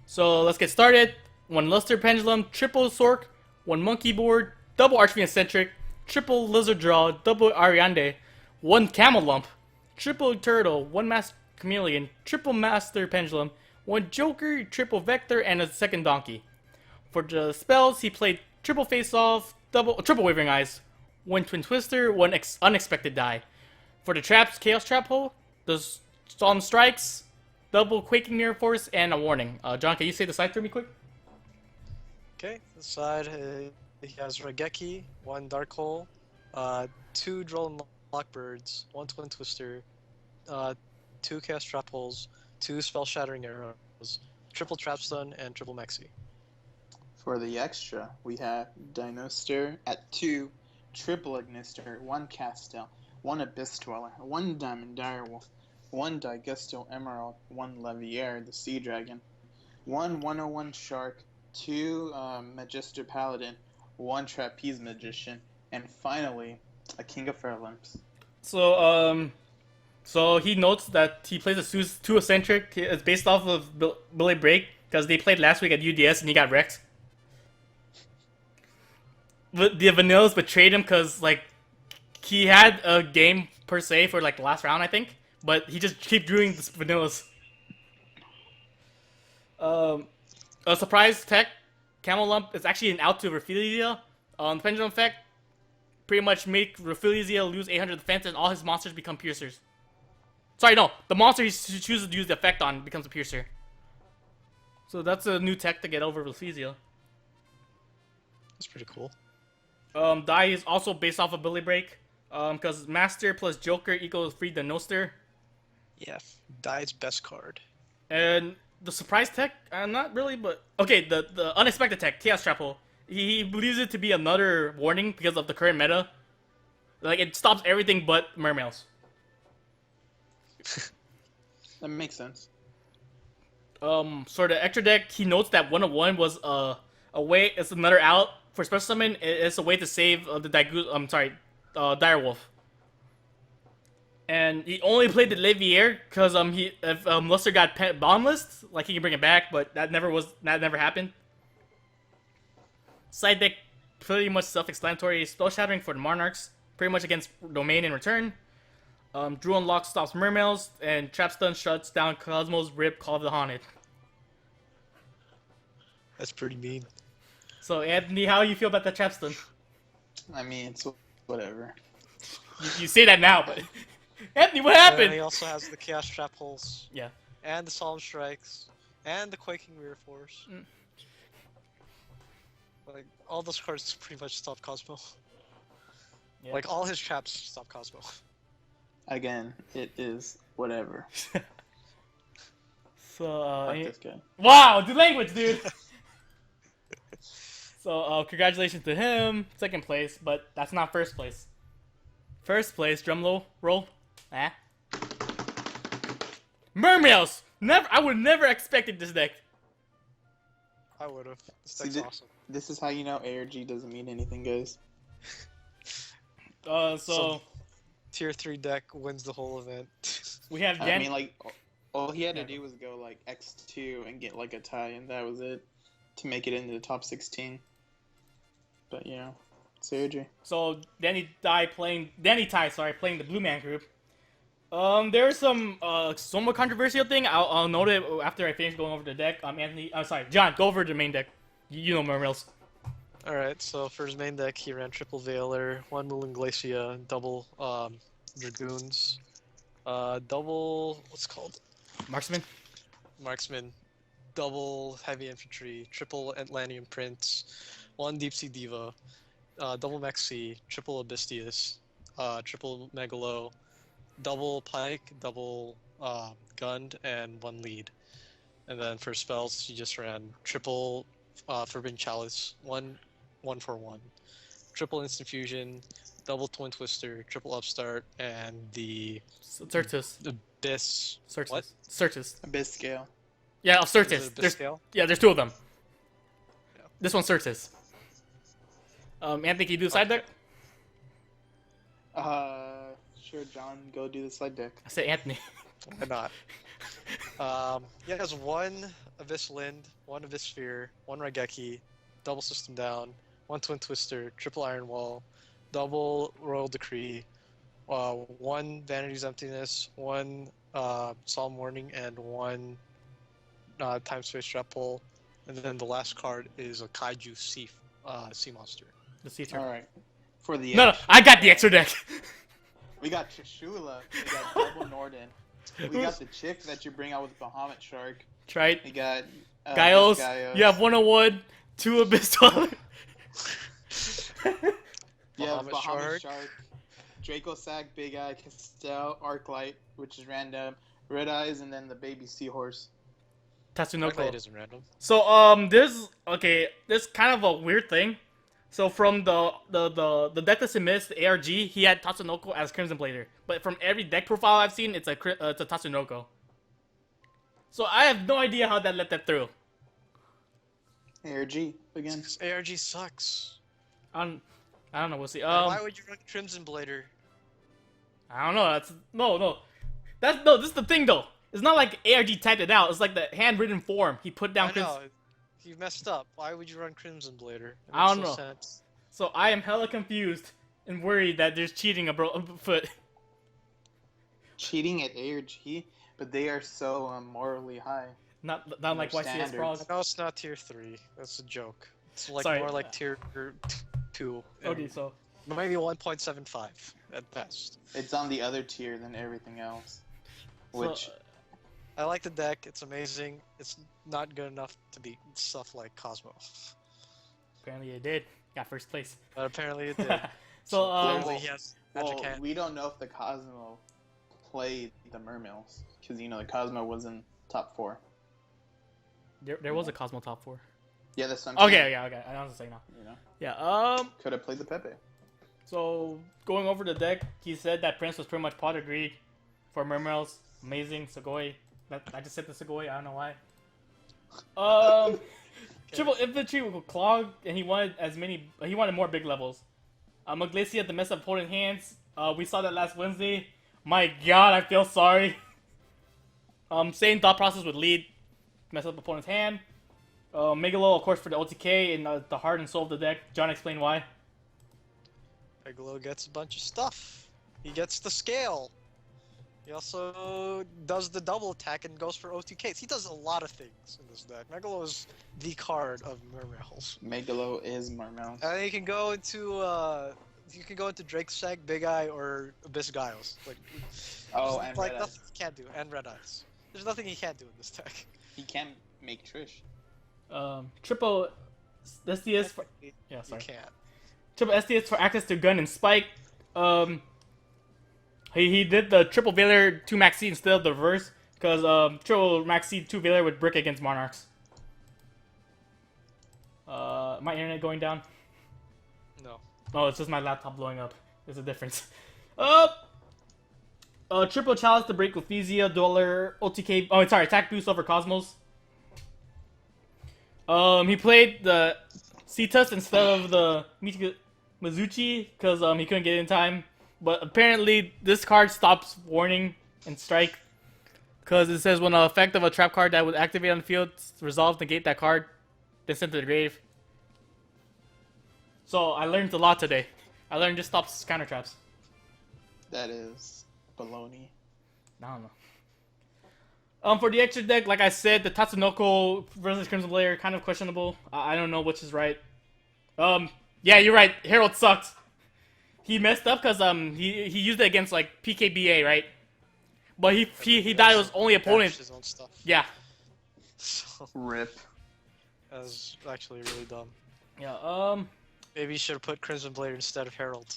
So, let's get started. 1 Luster Pendulum, triple Sork, 1 Monkey Board, double Archfiend Eccentric, triple Lizard Draw, double Ariande, 1 Camel Lump, triple Turtle, 1 Master Chameleon, triple Master Pendulum, 1 Joker, triple Vector, and a 2nd Donkey. For the spells, he played triple Face Off, triple Wavering Eyes, 1 Twin Twister, 1 Unexpected Die. For the traps, Chaos Trap Hole, the Solemn Strikes, double Quaking Mirror Force, and a Warning. John, can you say the side for me quick? Okay, this side he has Regeki, 1 Dark Hole, 2 Droll Lockbirds, 1 Twin Twister, 2 Chaos Trap Holes, 2 Spell Shattering Arrows, triple Trapstun, and triple Mexi. For the extra, we have Dinoster at 2, triple Ignister, 1 Castel, 1 Abyss Dweller, 1 Diamond Direwolf, 1 Digusto Emerald, 1 Leviaire, the Sea Dragon, 1 101 Shark, 2 Magister Paladin, 1 Trapeze Magician, and finally, a King of Fair Limps. So he notes that he plays a 2 Eccentric. It's based off of Billy Break because they played last week at UDS and he got wrecked. But the Vanillas betrayed him because like he had a game per se for like the last round, I think, but he just keep doing the Vanillas. A surprise tech, Camel Lump is actually an out to Raphlesia. The Pendulum effect pretty much make Raphlesia lose 800 defense and all his monsters become piercers. Sorry, no, the monster he chooses to use the effect on becomes a piercer. So that's a new tech to get over Raphlesia. That's pretty cool. Die is also based off of Billy Break. Because Master plus Joker equals Free the Noster. Yeah, Die's best card. And the surprise tech, not really, but okay, the unexpected tech, Chaos Trap Hole. He believes it to be another warning because of the current meta. Like it stops everything but mermails. That makes sense. For the extra deck, he notes that 101 was a way. It's another out for special summon. It's a way to save the Direwolf. And he only played the Leviaire because if Luster got bomb list, like he can bring it back, but that never happened. Side deck pretty much self-explanatory. Spell Shattering for the Monarchs, pretty much against Domain in return. Drew Unlock stops Mermails, and Trapstun shuts down Cosmos Rip Call of the Haunted. That's pretty mean. So Anthony, how you feel about the Trapstone? I mean, it's whatever. You say that now, but Anthony, what And then happened? he also has the Chaos Trap Holes, Yeah. and the Solemn Strikes, and the Quaking Rear Force. Mm. Like, all those cards pretty much stop Cosmo. Yeah. Like, all his traps stop Cosmo. Again, it is whatever. So Fuck this guy. wow, the language, dude. So congratulations to him, second place, but that's not first place. First place, drum roll. Ah. Mermails. Never. I would never expected this deck. I would've. This See, deck's awesome. This is how you know ARG doesn't mean anything, guys. So Tier 3 deck wins the whole event. we have I Danny. mean, like, all he had to do was go like X2 and get like a tie, and that was it to make it into the top 16. But you know, it's ARG. So Danny Ty playing the Blue Man group. There's some somewhat controversial thing. I'll note it after I finish going over the deck. Anthony, sorry, John, go over the main deck. You know Mermails. Alright, so for his main deck, he ran triple Veiler, 1 Moulin Glacia, double Dragoons, double, what's it called? Marksman. Marksman, double Heavy Infantry, triple Atlantean Prince, 1 Deep Sea Diva, double Mexi, triple Abystius, triple Megalo, double Pike, double Gund, and 1 Lead. And then for spells, he just ran triple Forbidden Chalice, 1/1, triple Instant Fusion, double Twin Twister, triple Upstart, and the Certus. Abyss. Certus. What? Certus. Abyss scale. Yeah, of Is Certus. it Abyss scale? There's two of them. Yeah. This one's Certus. Anthony, can you do the side deck? Sure, John, go do the slide deck. I said Anthony. Why not? He has 1 Abyss Lind, 1 Abyss Sphere, 1 Raigeki, double System Down, 1 Twin Twister, triple Iron Wall, double Royal Decree, 1 Vanity's Emptiness, 1 Solemn Warning, and 1 Time Space Trap Pull. And then the last card is a Kaiju Sea Monster. The sea All right. For the No, I got the extra deck. We got Chishula. We got Double Norden. We got the chick that you bring out with Bahamut Shark. Right. We got Gaios. Gaios. You have 101, 2 Abyss. You have Bahamut Bahamut Shark. Shark. Draco Sack, Big Eye, Castell, Arclight, which is random, Red Eyes, and then the baby Seahorse. Tatsunoko. It isn't random. So there's kind of a weird thing. So from the deck that submits the ARG, he had Tatsunoko as Crimson Blader. But from every deck profile I've seen, it's a Tatsunoko. So I have no idea how that let that through. ARG again. Because ARG sucks. I don't know. We'll see. Why would you run Crimson Blader? I don't know. This is the thing though. It's not like ARG typed it out. It's like the handwritten form. He put down I Crimson. know. You messed up. Why would you run Crimson Blader? It I don't makes know. no sense. So I am hella confused and worried that there's cheating afoot. Cheating at ARG, but they are so morally high. Not like YCS standards. Frog. No, it's not tier 3. That's a joke. It's like Sorry. more like tier 2. Okay, so Maybe 1.75 at best. It's on the other tier than everything else. Which I like the deck. It's amazing. It's not good enough to beat stuff like Cosmo. apparently it did. Got first place. But apparently it did. So Clearly he has magic well, hand. we don't know if the Cosmo played the Mermills because you know the Cosmo was in top 4. there was a Cosmo top 4. Yeah, that's something. Okay. I know what to say now. You know, Yeah. could have played the Pepe. So going over the deck, he said that Prince was pretty much pot agreed for Mermails. Amazing Sugoi. I just said the Sugoi. I don't know why. Triple infantry with Clog, and he wanted He wanted more big levels. Maglacia to mess up opponent hands. We saw that last Wednesday. My God, I feel sorry. Same thought process with lead, mess up opponent's hand. Megalo, of course, for the OTK and the heart and soul of the deck. John explained why. Megalo gets a bunch of stuff. He gets the scale. He also does the double attack and goes for OTKs. He does a lot of things in this deck. Megalo is the card of Mermails. Megalo is Mermails. And you can go into Drake's Shack, Big Eye, or Abyss Giles. Like, And like Red nothing Eyes. he can't do, and Red Eyes. There's nothing he can't do in this deck. He can make Trish. Triple SDS for You sorry. can't. Triple SDS for access to gun and spike. He did the triple Veiler 2 max C instead of the reverse because triple max C 2 Veiler would brick against Monarchs. My internet going down? No. Oh, it's just my laptop blowing up. There's a difference. Triple chalice to break with Thesia, Dueler, OTK. Oh, sorry, attack boost over Cosmos. He played the Cetus instead of the Mizuchi because he couldn't get it in time. But apparently, this card stops warning and strike because it says when an effect of a trap card that would activate on the field resolves, negate that card, then sent to the grave. So I learned a lot today. I learned just stops counter traps. That is baloney. I don't know. For the extra deck, like I said, the Tatsunoko versus Crimson Blair kind of questionable. I don't know which is right. Yeah, you're right. Herald sucked. He messed up because he used it against like PKBA, right? But he thought it was only opponent. His own stuff. Yeah. So, Rip. that was actually really dumb. Yeah. Maybe you should have put Crimson Blade instead of Herald.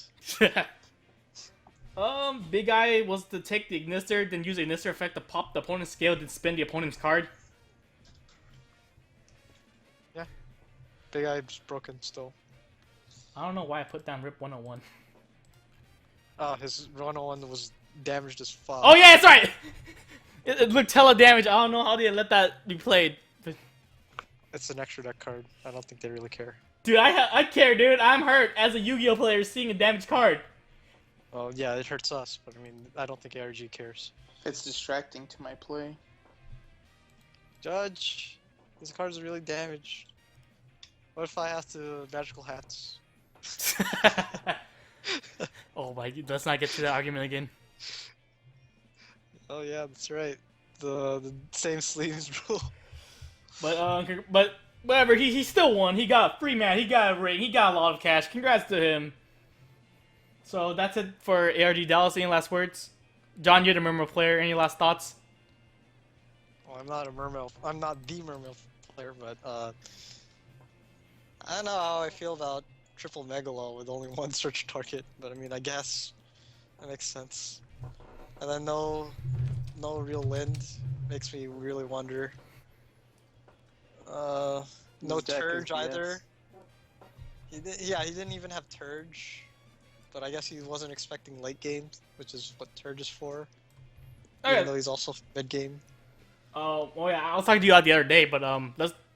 Big Eye was to take the Ignister, then use the Ignister effect to pop the opponent's scale, then spin the opponent's card. Yeah. Big Eye's broken still. I don't know why I put down Rip 101. His 101 was damaged as fuck. Oh yeah, that's right! It looked hella damage. I don't know how they let that be played. It's an extra deck card. I don't think they really care. Dude, I care, dude. I'm hurt as a Yu-Gi-Oh player seeing a damaged card. Well, yeah, it hurts us, but I mean, I don't think ARG cares. It's distracting to my play. Judge, these cards are really damaged. What if I have to magical hats? Oh my, let's not get to that argument again. Oh yeah, that's right. The same sleeves rule. But whatever, he still won. He got a free man, he got a ring, he got a lot of cash. Congrats to him. So that's it for ARG Dallas. Any last words? John, you're the Mermail player. Any last thoughts? Well, I'm not a Mermail. I'm not the Mermail player, but I don't know how I feel about triple Megalo with only one search target. But I mean, I guess that makes sense. And then no real Lind makes me really wonder. No This deck is Turge BS. either. He didn't even have Turge. But I guess he wasn't expecting late game, which is what Turge is for. Even though he's also mid game. Oh yeah, I was talking to you the other day, but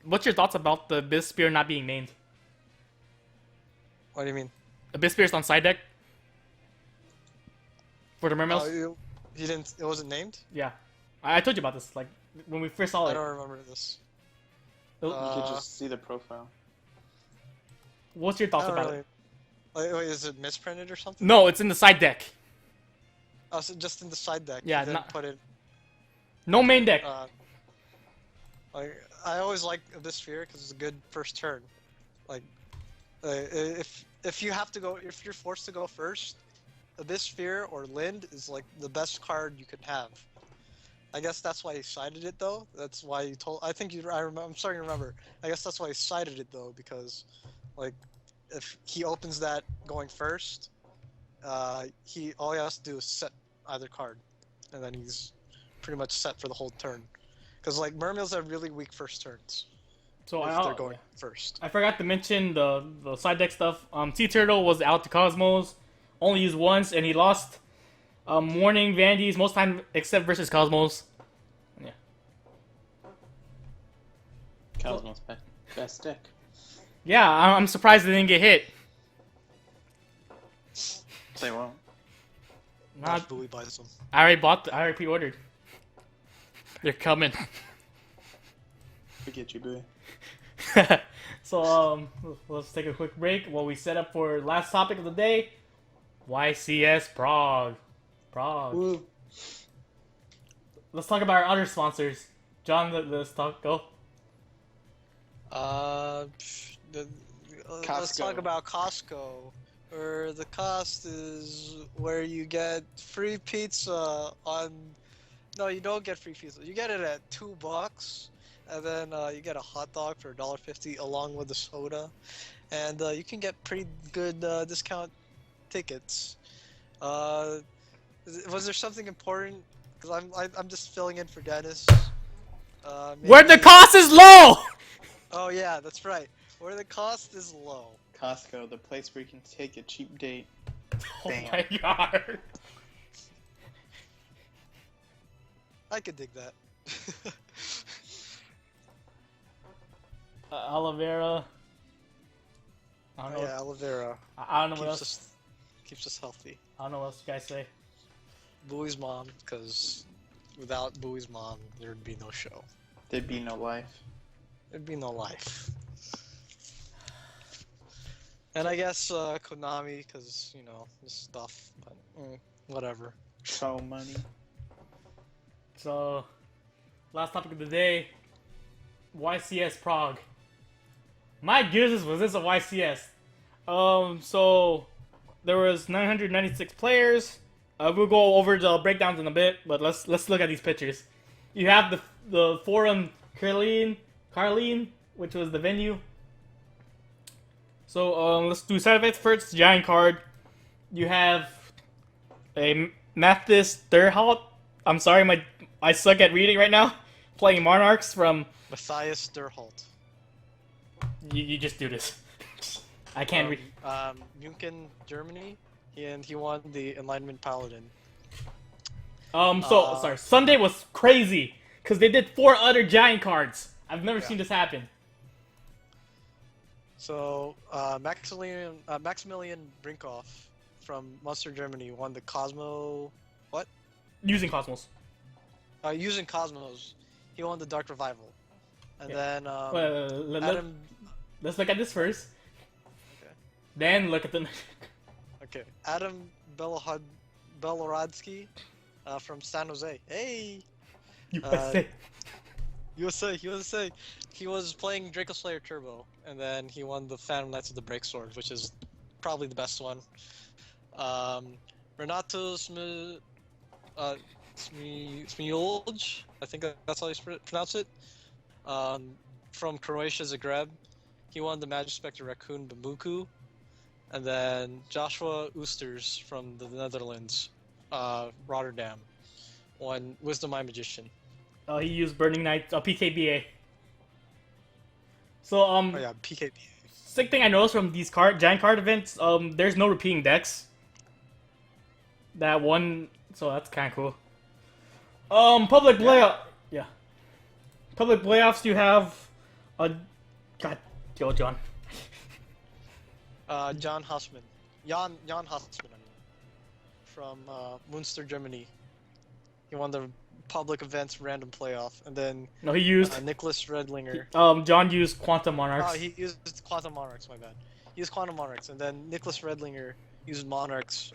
what's your thoughts about the Abyss Spear not being named? What do you mean? Abyss Spear's on side deck for the Mermails. Oh, he didn't. It wasn't named. Yeah, I told you about this. Like when we first saw I it. don't remember this. You could just see the profile. What's your thoughts I don't about really- it? Wait, is it misprinted or something? No, it's in the side deck. Oh, so just in the side deck. Yeah, you didn't not- put it. No main deck. Like I always like Abyss Sphere because it's a good first turn. Like, if you have to go, if you're forced to go first, Abyss Sphere or Lind is like the best card you could have. I guess that's why he cited it though. That's why he told. I think you. I'm starting to remember. I guess that's why he cited it though because, like, if he opens that going first, all he has to do is set either card, and then he's pretty much set for the whole turn. Because like Mermails have really weak first turns So if they're going first. I forgot to mention the side deck stuff. Sea Turtle was out to Cosmos, only used once, and he lost. Warning Vandy's most time except versus Cosmos. Yeah. Cosmos best deck. Yeah, I'm surprised they didn't get hit. They won't. Not Bowie buys them. I already pre-ordered. They're coming. Forget you, boo. So let's take a quick break while we set up for last topic of the day. YCS Prague. Woo. let's talk about our other sponsors. John, let's talk. Go. Let's talk about Costco, where the cost is where you get free pizza on. No, you don't get free pizza. You get it at $2, and then you get a hot dog for $1.50 along with the soda, and you can get pretty good discount tickets. Was there something important? Because I'm just filling in for Dennis. Where the Maybe- cost is low. Oh yeah, that's right. Where the cost is low. Costco, the place where you can take a cheap date. Oh Damn. my god. I could dig that. Aloe vera. I don't know. Yeah, aloe vera I don't know what keeps else. us keeps us healthy. I don't know what else you guys say. Bowie's mom, because without Bowie's mom, there'd be no show. There'd be no life. There'd be no life. And I guess Konami, because you know this stuff. But whatever. So money. So, last topic of the day, YCS Prague. My goodness, was this a YCS? So there was 996 players. We'll go over the breakdowns in a bit, but let's look at these pictures. You have the Forum Carlene, which was the venue. So let's do side effects first. Giant card. You have a Mathis Thurhout. I'm sorry, I suck at reading right now. Playing Monarchs from. Matthias Derholt. You just do this. I can't read. München, Germany. He won the Enlightenment Paladin. Sorry. Sunday was crazy because they did 4 other giant cards. I've never seen this happen. So Maximilian Brinkhoff from Munster, Germany won the Cosmo. What? Using Cosmos. Using Cosmos, he won the Dark Revival, and then Adam. Let's look at this first. Okay. Then look at the. Okay, Adam Beloradsky from San Jose. Hey, USA. USA. He was playing Draco Slayer Turbo, and then he won the Phantom Knights of the Breaksword, which is probably the best one. Renato Smijolj, I think that's how you pronounce it. From Croatia, Zagreb. He won the Magic Spectre Raccoon Bamuku. And then Joshua Oosters from the Netherlands, Rotterdam, won Wisdom Eye Magician. He used Burning Knight, PKBA. So Oh yeah, PKB. sick thing I noticed from these giant card events, there's no repeating decks. That one, so that's kind of cool. Public playoff, yeah. Public playoffs, you have a go John. Jan Hassmann. Jan Hassmann, I mean. From Munster, Germany. He won the public events random playoff, and then No, he used. Nicholas Redlinger. John used Quantum Monarchs. Oh, he used Quantum Monarchs, my bad. He used Quantum Monarchs, and then Nicholas Redlinger used Monarchs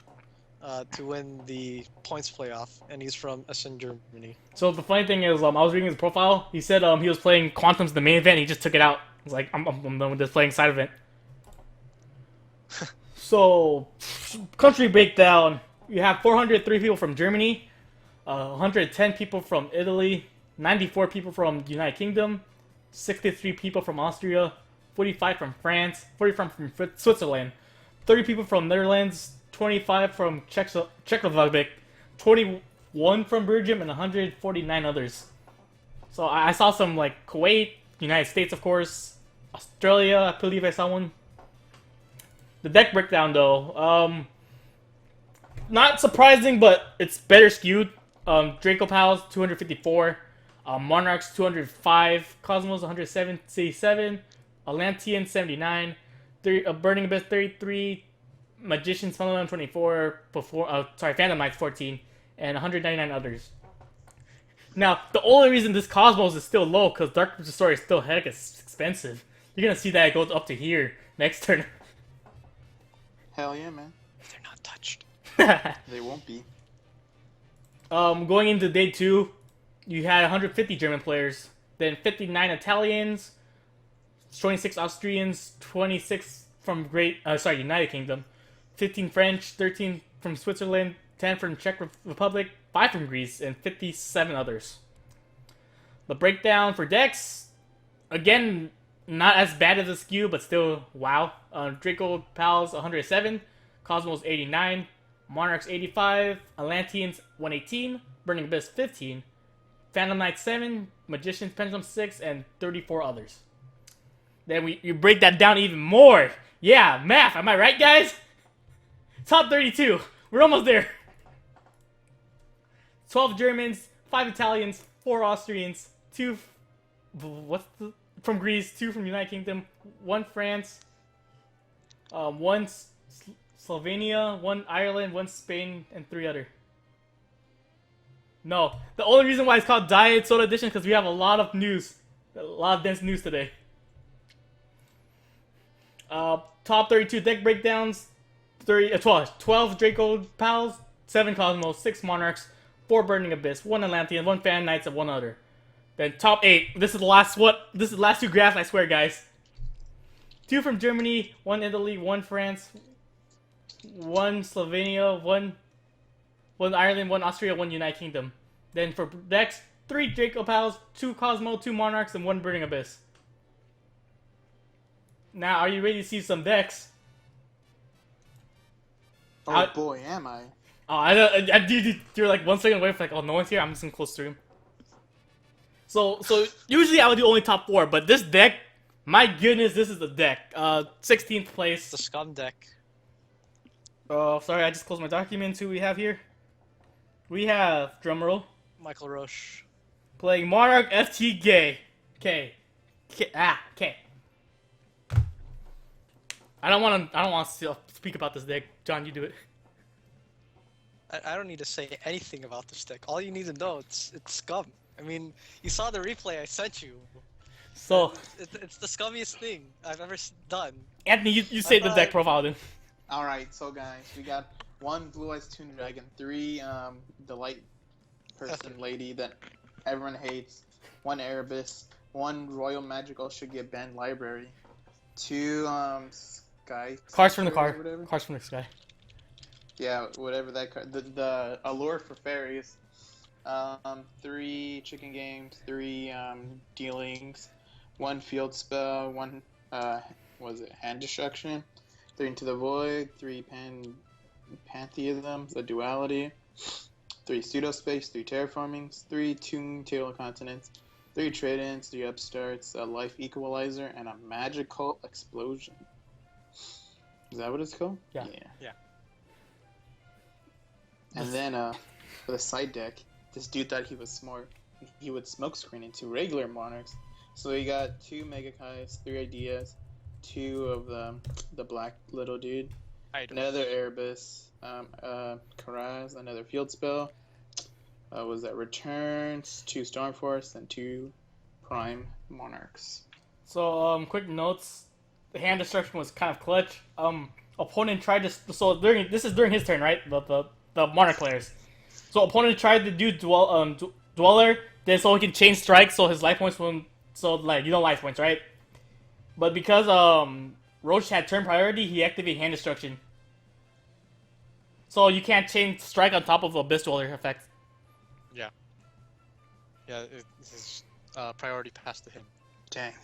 to win the points playoff, and he's from Essen, Germany. So the funny thing is, I was reading his profile. He said he was playing Quantum's the main event. He just took it out. He's like, I'm done with this playing side event. So, country breakdown. You have 403 people from Germany, 110 people from Italy, 94 people from the United Kingdom, 63 people from Austria, 45 from France, 45 from Switzerland, 30 people from Netherlands, 25 from Czechoslovakia, 21 from Belgium, and 149 others. So I saw some like Kuwait, United States, of course, Australia. I believe I saw one. The deck breakdown, though, not surprising, but it's better skewed. Draco Pals 254, Monarchs 205, Cosmos 177, Atlantean 79, Burning Abyss 33, Magicians Phenomenon 24, Phantom Knights 14, and 199 others. Now, the only reason this Cosmos is still low because Dark Story is still heck expensive. You're gonna see that it goes up to here next turn. Hell yeah, man. They're not touched. They won't be. Going into day 2, you had 150 German players, then 59 Italians, 26 Austrians, 26 from United Kingdom, 15 French, 13 from Switzerland, 10 from Czech Republic, 5 from Greece, and 57 others. The breakdown for decks, again, not as bad as a skew, but still wow. Draco Pals 107, Cosmos 89, Monarchs 85, Atlanteans 118, Burning Abyss 15, Phantom Knight 7, Magician's Pendulum 6, and 34 others. Then you break that down even more. Yeah, math, am I right, guys? Top 32. We're almost there. 12 Germans, 5 Italians, 4 Austrians, 2 from Greece, 2 from United Kingdom, 1 France, 1 Slovenia, 1 Ireland, 1 Spain, and 3 other. No, the only reason why it's called Diet Soda Edition is because we have a lot of news. A lot of dense news today. Top 32 deck breakdowns. 12 Draco Pals, 7 Cosmos, 6 Monarchs, 4 Burning Abyss, 1 Atlantean, 1 Fan Knights, and 1 other. Then top 8. This is the last 2 graphs, I swear, guys. 2 from Germany, 1 Italy, 1 France, 1 Slovenia, 1 Ireland, 1 Austria, 1 United Kingdom. Then for decks, 3 Draco Pals, 2 Cosmo, 2 Monarchs, and 1 Burning Abyss. Now, are you ready to see some decks? Oh boy, am I. Oh, you're like 1 second away from like, oh, no one's here, I'm just gonna close stream. So usually I would do only top 4, but this deck, my goodness, this is the deck. 16th place. The scum deck. Oh, sorry, I just closed my documents. Who we have here? We have, drumroll, Michael Roche. playing Monarch FT Gay. K. I don't want to speak about this deck. John, you do it. I don't need to say anything about this deck. All you need to know, it's scum. I mean, you saw the replay I sent you. So, It's the scummiest thing I've ever done. Anthony, you say the deck profile then. Alright, so guys, we got 1 Blue Eyes Toon Dragon, 3 the light person lady that everyone hates, 1 Erebus, 1 Royal Magical should get banned library, 2 Sky. Cards from the Sanctuary car. or whatever. Cards from the sky. Yeah, whatever that card. The Allure for Fairies. 3 Chicken Games, 3 Dealings, 1 Field Spell, 1 Hand Destruction, 3 Into the Void, 3 Pantheism, the Duality, 3 Pseudo-Space, 3 Terraformings, 3 Toon Table of Continents, 3 Trade-ins, 3 Upstarts, a Life Equalizer, and a Magical Explosion. Is that what it's called? Yeah. Yeah. And then for the side deck, this dude thought he was smart. He would smokescreen into regular Monarchs. So he got 2 Mega Kais, 3 Ideas, 2 of the black little dude, another Erebus, Karaz, another Field Spell, was that Returns, 2 Stormforce, and 2 Prime Monarchs. So, quick notes. The hand destruction was kind of clutch. Opponent tried to... So, this is during his turn, right? The Monarch players. So, opponent tried to do Dweller, then so he can chain strike, so his life points won't... So, like, you know life points, right? But because, Roche had turn priority, he activated hand destruction. So, you can't chain strike on top of Abyss Dweller effect. Yeah. Yeah, his priority passed to him. Dang.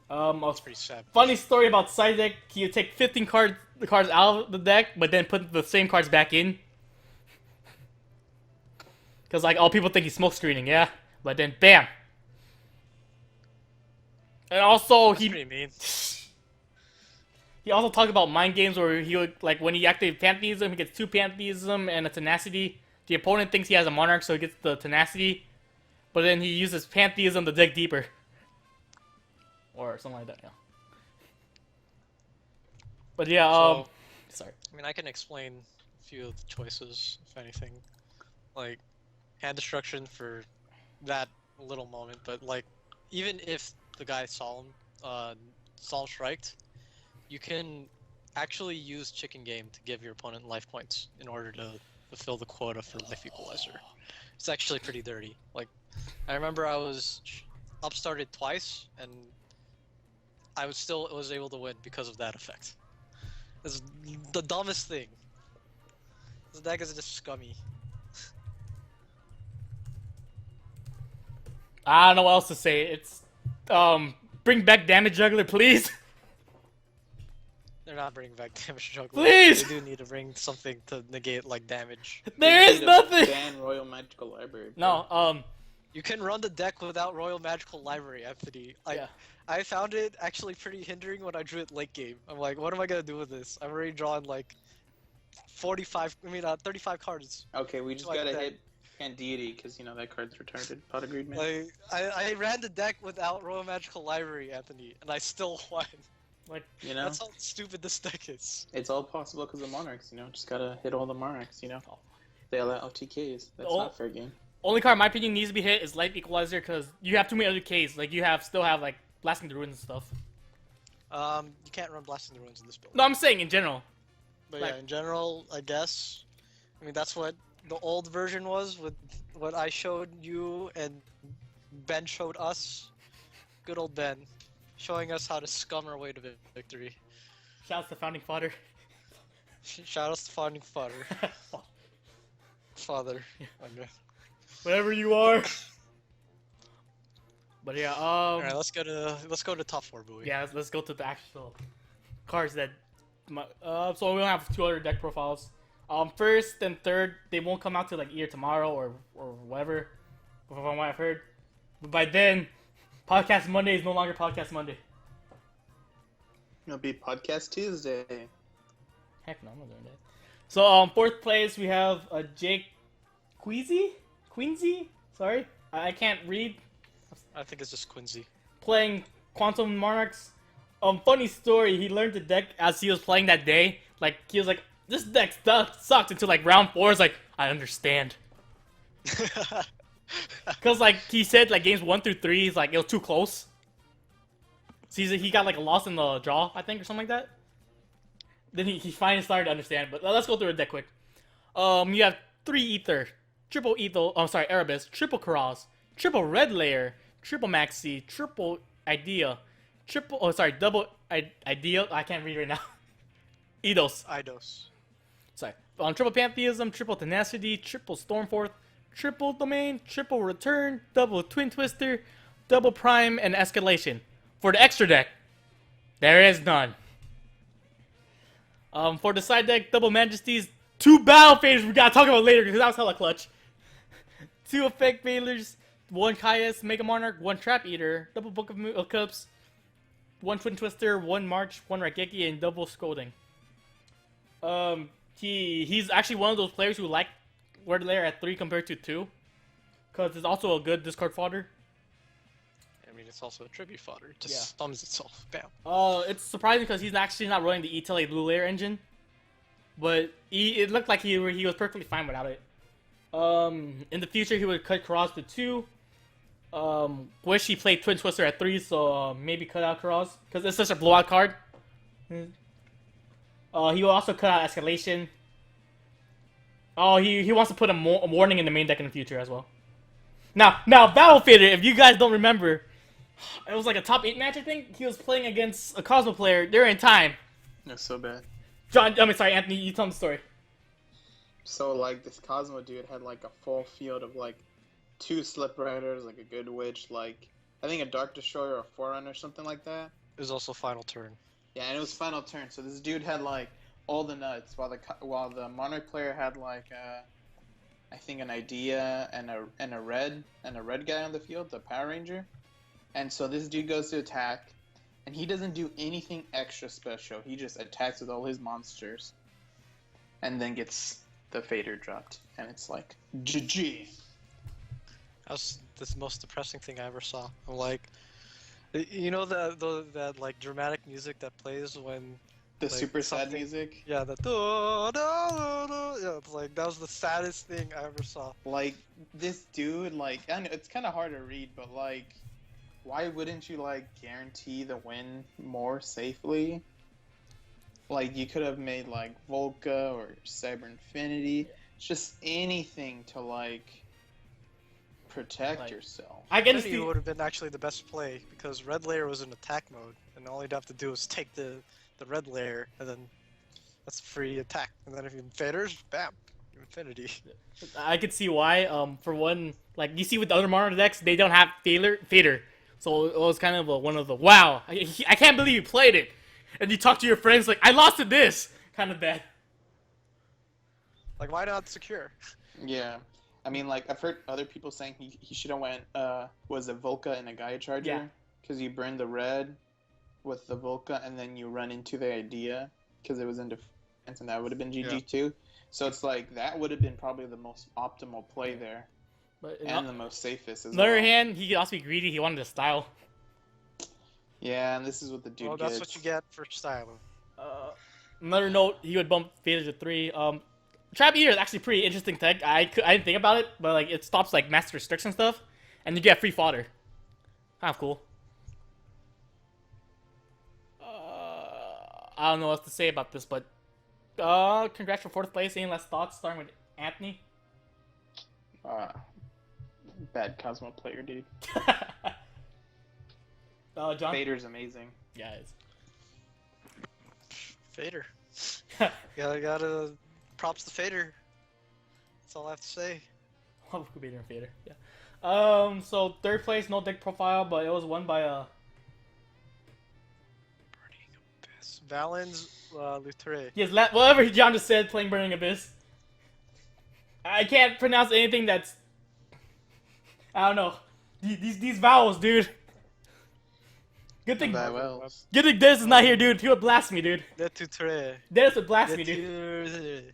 That's pretty sad. Funny story about side deck, he would take 15 cards out of the deck, but then put the same cards back in. Because, like, all people think he's smoke screening, yeah? But then, bam! And also, That's pretty mean. He also talked about mind games where he would, like, when he activates Pantheism, he gets 2 Pantheism and a Tenacity. The opponent thinks he has a Monarch, so he gets the Tenacity. But then he uses Pantheism to dig deeper. Or something like that, yeah. But yeah, So, sorry. I mean, I can explain a few of the choices, if anything. Like, hand destruction for that little moment, but, like, even if the guy Solemn striked, you can actually use Chicken Game to give your opponent life points in order to fulfill the quota for Life Equalizer. It's actually pretty dirty. Like, I remember I was upstarted twice, and I was able to win because of that effect. It's the dumbest thing. This deck is just scummy. I don't know what else to say. It's bring back damage juggler, please. They're not bringing back damage juggler. Please! They do need to bring something to negate like damage. There They is need to nothing. Ban Royal Magical Library. No, You can run the deck without Royal Magical Library, Anthony. yeah. I found it actually pretty hindering when I drew it late game. I'm like, what am I gonna do with this? I've already drawn like 35 cards. Okay, we just Like gotta that. hit Deity because you know that card's retarded. Pot of Greed, man. Like, I ran the deck without Royal Magical Library, Anthony, and I still won. Like, You know, That's how stupid this deck is. it's all possible because of Monarchs. You know, just gotta hit all the Monarchs. You know, they allow TKs. That's Oh. not fair game. only card in my opinion needs to be hit is Life Equalizer because you have too many other Ks. Like you still have like Blasting the Ruins and stuff. You can't run Blasting the Ruins in this build. No, I'm saying in general. But like- yeah, in general, I guess. I mean, that's what the old version was with what I showed you and Ben showed us. Good old Ben, showing us how to scum our way to victory. Shouts to Founding Father. Shout out to Founding Father. Father. Okay. Whatever you are. But yeah, Alright, let's go to top 4, Bowie. yeah, let's go to the actual cards that. So we don't have 2 other deck profiles. First and third, they won't come out till like either tomorrow or whatever, from what I've heard. But by then, Podcast Monday is no longer Podcast Monday. It'll be Podcast Tuesday. Heck no, I'm not doing that. So fourth place we have Jake Queensy. Sorry, I can't read. I think it's just Quincy. Playing Quantum Monarchs. Funny story. He learned the deck as he was playing that day. Like he was like, "This deck sucked," until like round 4. Is like, I understand. Cause like he said, like games 1 through 3, he's like it was too close. So he got like a loss in the draw, I think, or something like that. Then he finally started to understand. But let's go through it that quick. You have 3 Ether, triple Ether. I'm sorry, Erebus, triple Karaz, triple Red Layer, triple Maxi, triple Idea, double Idea. I can't read right now. Eidos. Eidos. Sorry. Triple Pantheism, triple Tenacity, triple Stormforth, triple Domain, triple Return, double Twin Twister, double Prime, and Escalation. For the extra deck, there is none. For the side deck, double Majesties, 2 Battle Faders we gotta talk about later because that was hella clutch. 2 Effect Failures, 1 Caius, Mega Monarch, 1 Trap Eater, double Book of Cups, 1 Twin Twister, 1 March, 1 Raigeki, and double Scolding. He's actually one of those players who like Word Layer at 3 compared to 2. Because it's also a good discard fodder. I mean, it's also a tribute fodder. It just Yeah. stuns itself. Bam. It's surprising because he's actually not running the ETLA Blue Layer engine. But it looked like he was perfectly fine without it. In the future, he would cut Karaz to 2. Wish he played Twin Twister at 3, so maybe cut out Karaz. Because it's such a blowout card. He will also cut out Escalation. Oh, he wants to put a warning in the main deck in the future as well. Now Battle Fader, if you guys don't remember, it was like a top 8 match, I think. He was playing against a Cosmo player during time. That's so bad. Anthony, you tell him the story. So like this Cosmo dude had like a full field of like 2 Slip Riders, like a Good Witch, like I think a Dark Destroyer or a Forerunner, something like that. It was also final turn. Yeah, and it was final turn. So this dude had like all the nuts, while the Monarch player had like I think an Idea and a red guy on the field, the Power Ranger. And so this dude goes to attack, and he doesn't do anything extra special. He just attacks with all his monsters, and then gets the Fader dropped, and it's like GG. That was the most depressing thing I ever saw. I'm like, you know that like dramatic music that plays when The like, super sad something- music. yeah, yeah, it's like that was the saddest thing I ever saw. Like this dude, like I know it's kind of hard to read, but like, why wouldn't you like guarantee the win more safely? Like you could have made like Volca or Cyber Infinity, just anything to like protect Like, yourself. I get to Infinity see. would have been actually the best play because red layer was in attack mode, and all you'd have to do is take the red layer, and then that's free attack. And then if you faders, bam, Infinity. I could see why. For one, like you see with the other Mario decks, they don't have fader. So it was kind of one of the wow. I can't believe you played it, and you talk to your friends like I lost to this kind of bad. Like, why not secure? Yeah. I mean, like, I've heard other people saying he should have went, was it Volca and a Gaia Charger? Yeah. Because you burn the red with the Volca, and then you run into the idea, because it was in defense, and that would have been GG too. So it's like, that would have been probably the most optimal play there, But and the most safest as on the other well. hand, he could also be greedy. He wanted a style. Yeah, and this is what the dude Well, gets. that's what you get for styling. Another note, he would bump fader to 3. Trap Eater is actually pretty interesting tech. I didn't think about it, but like it stops like master restriction stuff, and you get free fodder. Kind of cool. I don't know what to say about this, but congrats for 4th place. Any last thoughts? Starting with Anthony. Bad Cosmo player, dude. John. Vader's amazing. Yeah, it's. Fader. Gotta props to Fader. That's all I have to say. Vader and Fader. Yeah. So 3rd place, no deck profile, but it was won by Burning Abyss. Valens Lutre. yes, whatever John just said, playing Burning Abyss. I can't pronounce anything that's. I don't know. These vowels, dude. Good thing. Vowels. Good thing Dennis is not here, dude. He would blast me, dude. Lutre. Dennis would blast me, dude.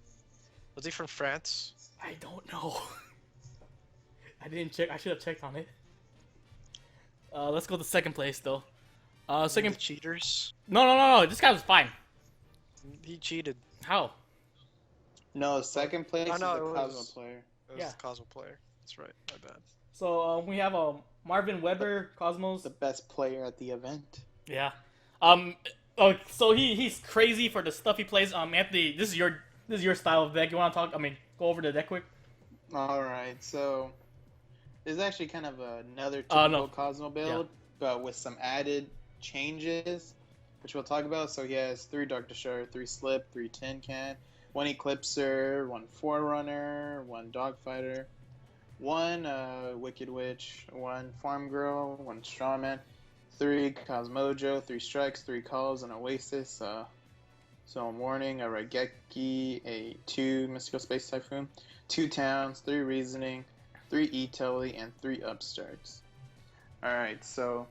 Was he from France? I don't know. I didn't check. I should have checked on it. Let's go to 2nd place though. Second. The cheaters. No. This guy was fine. He cheated. How? No, 2nd place Oh, is no, the it Cosmo was- player. It was Yeah. the Cosmo player. That's right. My bad. So we have Marvin Weber, Cosmos. The best player at the event. Yeah. Oh, so he's crazy for the stuff he plays. Anthony, this is your style of deck. You want to talk? I mean, go over the deck quick. All right, so this is actually kind of another No. typical Cosmo build, but with some added changes, which we'll talk about. So he has 3 Dark Destroyer, 3 Slip, 3 Tin Can, 1 Eclipser, 1 Forerunner, 1 Dogfighter, 1 Wicked Witch, 1 Farm Girl, 1 Strawman, 3 Cosmojo, 3 Strikes, 3 Calls, an Oasis, so a Warning, a Raigeki, a 2 Mystical Space Typhoon, 2 Towns, 3 Reasoning, 3 E-Telly, and 3 Upstarts. Alright, so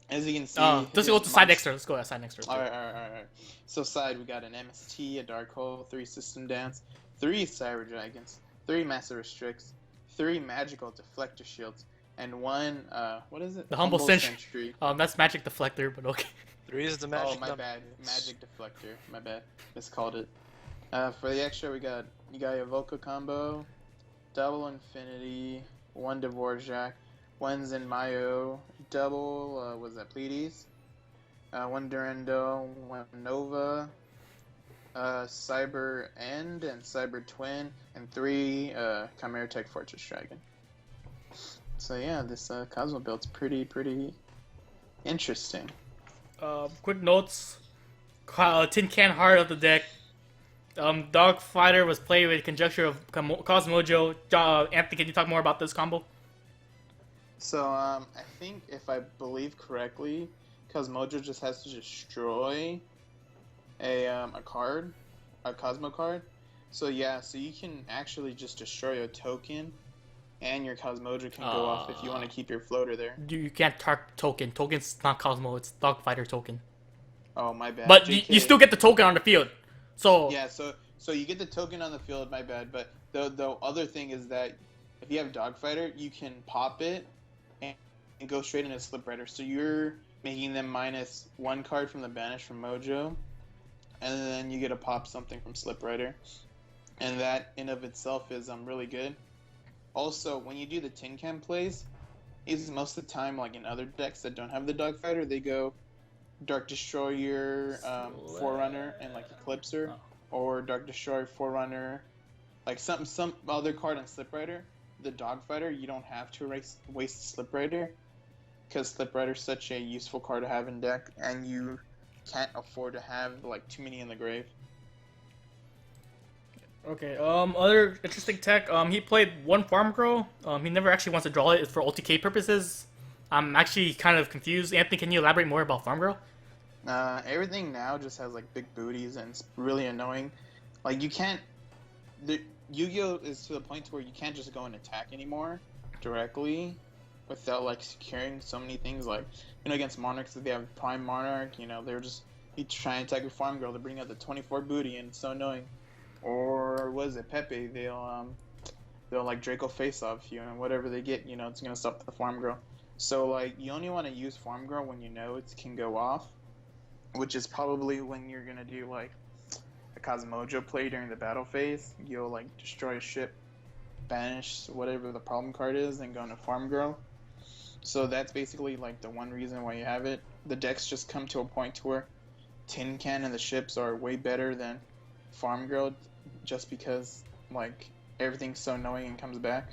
as you can see... Let's go to side extra. Let's go to side extra. Alright. So side, we got an MST, a Dark Hole, 3 System Dance, 3 Cyber Dragons, 3 Massive Restricts, 3 Magical Deflector Shields, and 1, what is it? The Humble Sentry. Sentry. That's Magic Deflector, but okay. 3 is the magic Oh, my number. bad. Magic Deflector. My bad. Miscalled it. For the extra, you got your Volca combo, double Infinity, 1 Dvorak, 1 Zenmayo, double, was that Pleiades? 1 Durando, 1 Nova, Cyber End and Cyber Twin, and 3 Chimera Tech Fortress Dragon. So yeah, this Cosmo build's pretty interesting. Quick notes. Tin Can Heart of the deck. Dogfighter was played with conjecture of Cosmojo. Anthony, can you talk more about this combo? So I think if I believe correctly, Cosmojo just has to destroy a card, a Cosmo card. So yeah, so you can actually just destroy a token, and your Cosmojo can go off if you want to keep your floater there. You can't target token. Token's not Cosmo. It's Dogfighter token. Oh, my bad. But JK. you still get the token on the field. So Yeah, so you get the token on the field, my bad. But the other thing is that if you have Dogfighter, you can pop it and go straight into Slip Rider. So you're making them -1 card from the banish from Mojo, and then you get to pop something from Slip Rider. And that in of itself is really good. Also, when you do the Tin Can plays, is most of the time, like in other decks that don't have the Dogfighter, they go Dark Destroyer, Forerunner, and like Eclipser, or Dark Destroyer, Forerunner, like some other card on Slip Rider. the Dogfighter, you don't have to waste Slip Rider, because Slip Rider is such a useful card to have in deck, and you can't afford to have like too many in the grave. Okay. Other interesting tech. He played one Farm Girl. He never actually wants to draw it. It's for OTK purposes. I'm actually kind of confused. Anthony, can you elaborate more about Farm Girl? Everything now just has like big booties, and it's really annoying. Like you can't. The Yu-Gi-Oh is to the point where you can't just go and attack anymore directly without like securing so many things. Like against Monarchs, if they have Prime Monarch, they're just you try and attack with Farm Girl to bring out the 24 booty, and it's so annoying. Or what is it, Pepe? They'll like Draco face off you, and whatever they get, it's gonna stop the Farm Girl. So like you only want to use Farm Girl when you know it can go off, which is probably when you're gonna do like a Cosmojo play during the battle phase. You'll like destroy a ship, banish whatever the problem card is, and go into Farm Girl. So that's basically like the one reason why you have it. The decks just come to a point to where Tin Can and the ships are way better than Farm Girl, just because like everything's so annoying and comes back.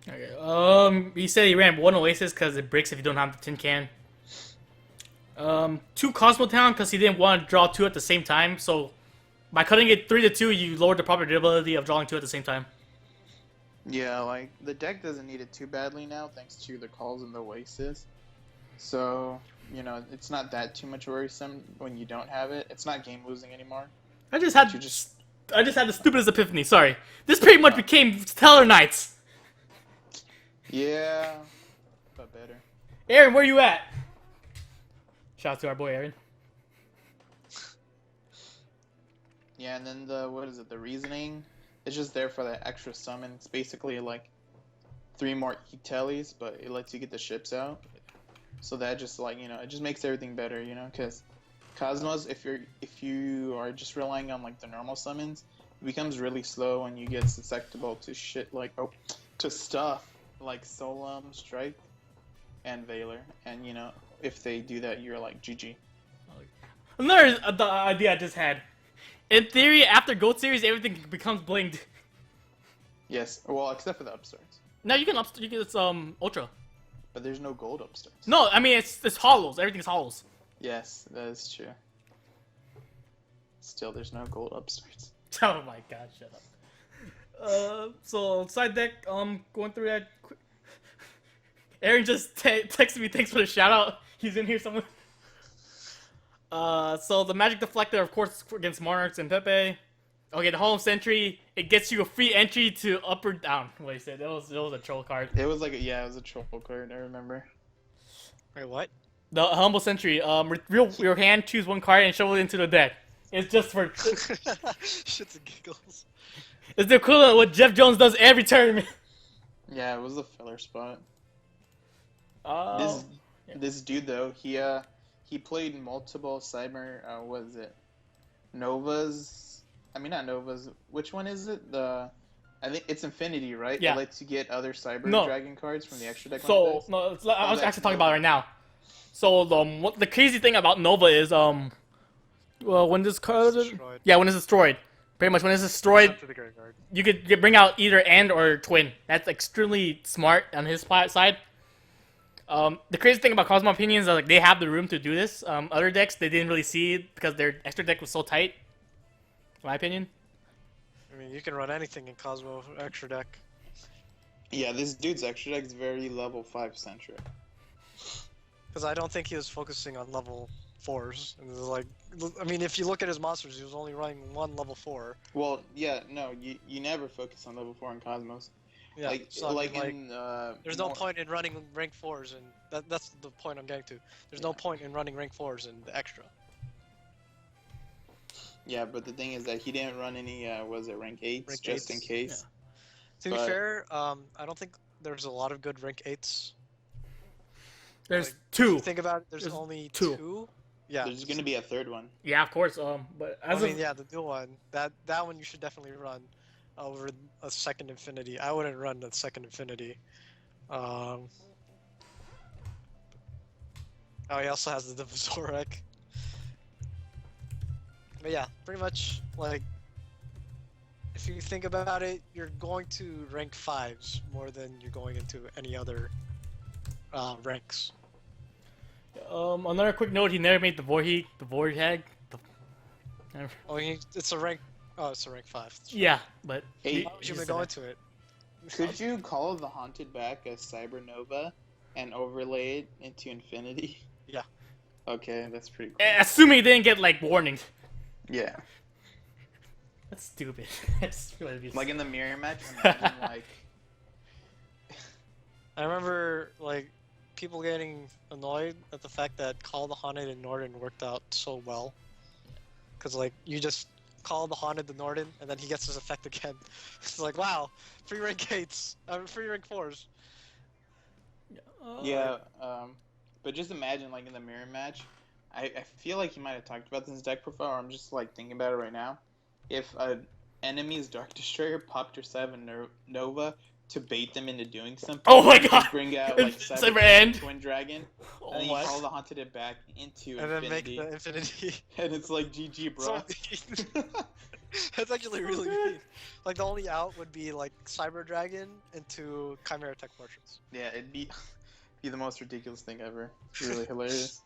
Okay. He said he ran one Oasis because it breaks if you don't have the Tin Can. Two Cosmo Town because he didn't want to draw two at the same time. So by cutting it 3-2, you lowered the probability of drawing two at the same time. Yeah, like the deck doesn't need it too badly now, thanks to the calls and the Oasis. So it's not that too much worrisome when you don't have it. It's not game losing anymore. I just had the stupidest epiphany. Sorry, this pretty much became Stellar Knights. Yeah, but better. Aaron, where you at? Shout out to our boy Aaron. Yeah, and then the reasoning? It's just there for that extra summon. It's basically like 3 more E-Tellies, but it lets you get the ships out. So that just like, it just makes everything better, because Cosmos, if you are just relying on like the normal summons, it becomes really slow and you get susceptible to shit like, to stuff like Solemn, Strike, and Valor. And if they do that, you're like GG. Another the idea I just had. In theory, after Gold Series, everything becomes blinged. Yes, well, except for the upstarts. No, you can it's Ultra. But there's no gold upstarts. No, I mean it's hollows. Everything's hollows. Yes, that is true. Still, there's no gold upstarts. Oh my god, shut up. So side deck, going through that. Aaron just texted me, thanks for the shout out. He's in here somewhere. So the Magic Deflector, of course, against Monarchs and Pepe. Okay, the Hall of Sentry, it gets you a free entry to up or down. What he said, it was a troll card. It was like it was a troll card. I remember. Wait, what? The Humble Sentry, reveal your hand, choose one card, and shovel it into the deck. It's just for shits and giggles. It's the equivalent of what Jeff Jones does every tournament. Yeah, it was a filler spot. Oh. This dude though, he played multiple Cyber. What is it? Novas. I mean, not Novas. Which one is it? I think it's Infinity, right? Yeah. It lets you get other Cyber Dragon cards from the extra deck. So no, I was actually talking about it right now. So the crazy thing about Nova is when this card when it's destroyed, pretty much when it's destroyed, you could bring out either End or Twin. That's extremely smart on his side. The crazy thing about Cosmo Opinions is like they have the room to do this. Other decks they didn't really see it because their extra deck was so tight. In my opinion. I mean, you can run anything in Cosmo extra deck. Yeah, this dude's extra deck is very level 5 centric. Because I don't think he was focusing on level 4s. And like, I mean, if you look at his monsters, he was only running one level 4. Well, yeah, no, you never focus on level 4 in Cosmos. Yeah, there's no point in running rank 4s, and that's the point I'm getting to. There's no point in running rank 4s in the extra. Yeah, but the thing is that he didn't run any, rank 8s, just in case. Yeah. To be fair, I don't think there's a lot of good rank 8s. There's like, 2. If you think about it, there's only 2. Yeah. There's gonna be a third one. Yeah, of course. But the new one, that one you should definitely run over a second Infinity. I wouldn't run the second Infinity. Oh, he also has the Zorek. But yeah, pretty much, like, if you think about it, you're going to rank 5s more than you're going into any other ranks. Another quick note: he never made the Vorhag. Oh, it's a rank. Oh, it's a rank 5. Yeah, but Hey, Why would you even go into it? could you call the Haunted back as Cybernova and overlay it into Infinity? Yeah. Okay, that's pretty cool. assuming he didn't get like warnings. Yeah. That's stupid. That's really Like in the mirror match, imagine like I remember like people getting annoyed at the fact that Call the Haunted and Norden worked out so well. Cause like you just call the Haunted to Norden and then he gets his effect again. It's like wow, free rank 8s, free rank 4s. yeah. But just imagine like in the mirror match, I feel like he might have talked about this deck profile. Or I'm just like thinking about it right now. If an enemy's Dark Destroyer popped your 7 Nova to bait them into doing something. Oh my you god! just bring out like Cyber End. Twin Dragon, Oh and then you my. call the Haunted it back into And then make Infinity, the Infinity. and it's like GG, bro. So mean. That's actually really mean. Like the only out would be like Cyber Dragon into Chimera Tech Portraits. Yeah, it'd be the most ridiculous thing ever. Really hilarious.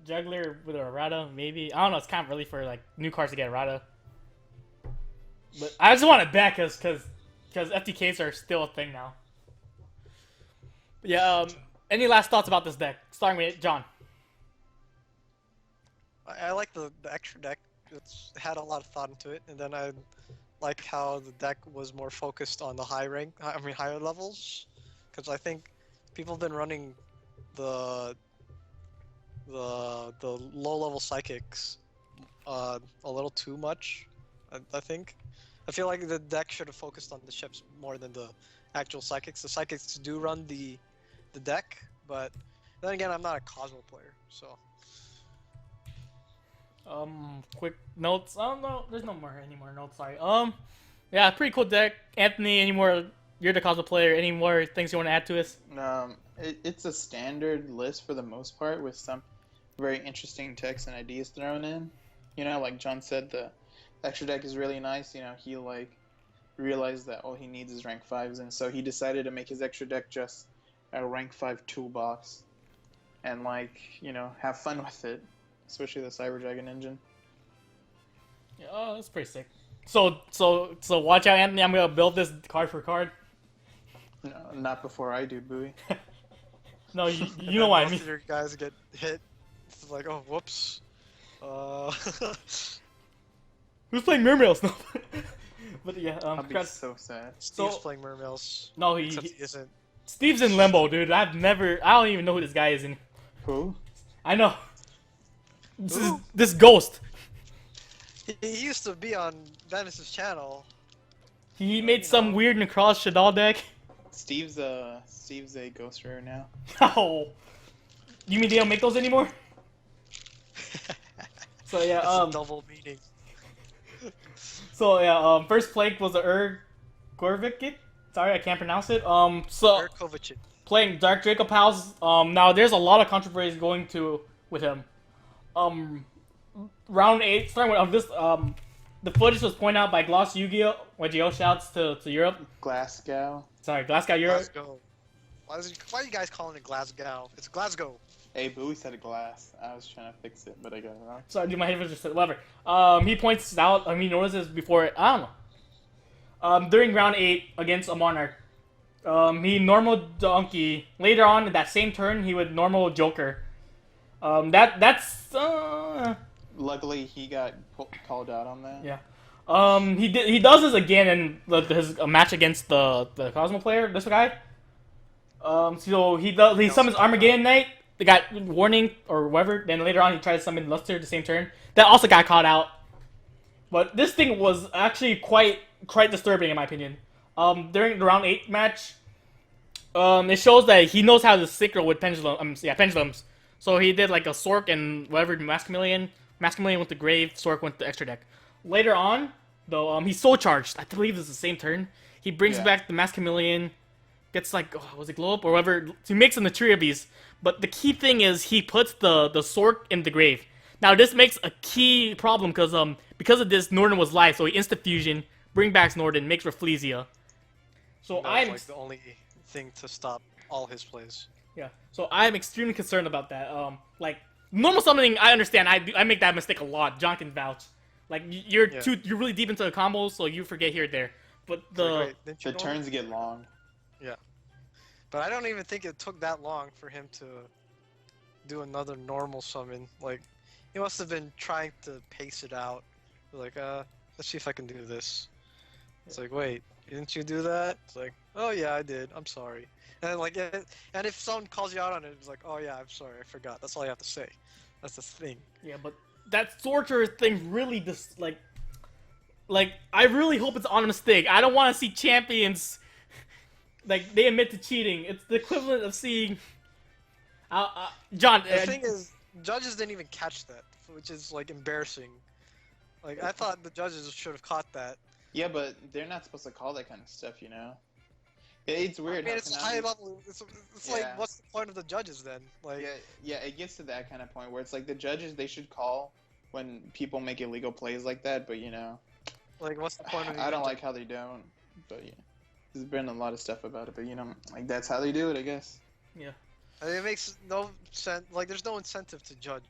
Juggler with a errata, maybe. I don't know. It's kind of early for like new cards to get errata. But I just want it back because FTKs are still a thing now. Yeah. Any last thoughts about this deck? Starting with John. I like the extra deck. It's had a lot of thought into it, and then I like how the deck was more focused on the higher levels, because I think people have been running the low level psychics a little too much. I think. I feel like the deck should have focused on the ships more than the actual psychics. The psychics do run the deck, but then again, I'm not a Cosmo player, so. Quick notes. Oh no, there's any more notes. Sorry. Yeah, pretty cool deck. Anthony, any more? You're the Cosmo player. Any more things you want to add to us? It's a standard list for the most part with some very interesting text and ideas thrown in. You know, like John said, the extra deck is really nice. You know, he like realized that all he needs is rank 5s, and so he decided to make his extra deck just a rank 5 toolbox, and like, you know, have fun with it, especially the Cyber Dragon engine. Yeah, oh, that's pretty sick. So watch out, Anthony. I'm gonna build this card for card. No, not before I do, Bowie. No, you know what I mean. Most of your guys get hit. It's like, oh, whoops. Who's playing Mermails? No. But yeah, I'll be so sad. Steve's playing Mermails. No, Except he isn't. Steve's in limbo, dude. I don't even know who this guy is in. Who? I know. This ghost. He used to be on Dennis's channel. He made some weird Necross Shadal deck. Steve's a ghost rare now. Oh. You mean they don't make those anymore? So yeah, That's a double meaning. So yeah, first play was the Gorvik. Sorry, I can't pronounce it. So Urkovich. playing Dark Draco Pals. Now there's a lot of controversy going with him. Round 8, starting with this. The footage was pointed out by Gloss Yu-Gi-Oh! YGO shouts to Europe. Glasgow. Sorry, Glasgow, Europe. Glasgow. Why are you guys calling it Glasgow? It's Glasgow. Hey, Bowie said glass. I was trying to fix it, but I got it wrong. Sorry, dude, my head was just whatever. He points out. He notices before. I don't know. During round 8 against a Monarch, he normal Donkey. Later on in that same turn, he would normal Joker. That's. Luckily, he got called out on that. Yeah. He does this again in his match against the Cosmo player. This guy. So he summons Armageddon Knight. They got warning or whatever. Then later on, he tries to summon Luster the same turn. That also got caught out. But this thing was actually quite disturbing in my opinion. During the round 8 match, it shows that he knows how to synchro with pendulums. So he did like a Sork and whatever Mascamillion with the Grave, Sork with the extra deck. Later on, though, he's soul charged. I believe it's the same turn. He brings back the Mascamillion, gets like, was it glow up or whatever? So he makes a Natria Beast. But the key thing is he puts the Sork in the Grave. Now this makes a key problem because of this, Norden was live, so he insta fusion, bring back Norden, makes Rafflesia. So That's I'm like the only thing to stop all his plays. yeah. So I'm extremely concerned about that. Like normal summoning, I understand. I make that mistake a lot. John can vouch. Like you're really deep into the combos, so you forget here or there. But the turns get long. Yeah, but I don't even think it took that long for him to do another normal summon. Like he must have been trying to pace it out. Like let's see if I can do this. It's like, wait, didn't you do that? It's like, oh yeah, I did. I'm sorry. And like, and if someone calls you out on it, it's like, oh yeah, I'm sorry, I forgot. That's all you have to say. That's the thing. yeah, but that torture thing really just like I really hope it's on a mistake. I don't want to see champions like they admit to cheating. It's the equivalent of seeing John. The thing is, judges didn't even catch that, which is like embarrassing. Like I thought the judges should have caught that. Yeah, but they're not supposed to call that kind of stuff, you know. It's weird. I mean, it's high level. It's Yeah. like, what's the point of the judges then? Like, Yeah, it gets to that kind of point where it's like the judges, they should call when people make illegal plays like that, but you know, like what's the point of? I don't like how they don't, but yeah, there's been a lot of stuff about it, but you know, like that's how they do it, I guess. Yeah. I mean, it makes no sense. Like, there's no incentive to judge,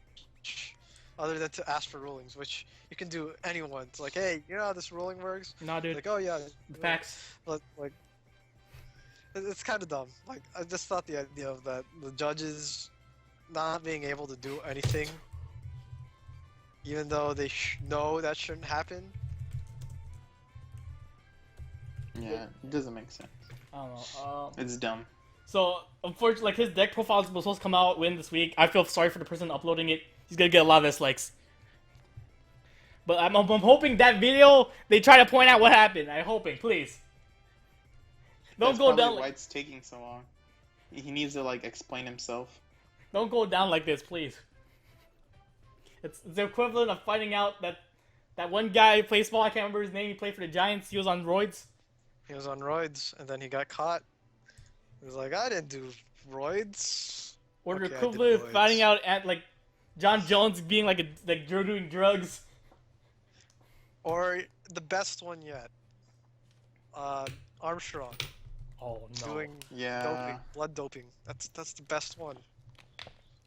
other than to ask for rulings, which you can do anyone. It's like, hey, you know how this ruling works? No, dude. Like, oh yeah, Facts. like, it's kind of dumb. Like, I just thought the idea of that the judges not being able to do anything, even though they know that shouldn't happen. Yeah, it doesn't make sense. I don't know. It's dumb. So unfortunately, like his deck profile was supposed to come out win this week. I feel sorry for the person uploading it. He's gonna get a lot of dislikes. But I'm hoping that video they try to point out what happened. I'm hoping, please. Don't That's go probably down. why it's taking so long. He needs to like explain himself. Don't go down like this, please. It's the equivalent of finding out that one guy who plays small. I can't remember his name. He played for the Giants. He was on roids. He was on roids, and then he got caught. He was like, I didn't do roids. Or the Okay, I did equivalent of roids. finding out at like John Jones being like doing drugs. Or the best one yet, Armstrong Oh no. doing Yeah. doping, blood doping. That's the best one.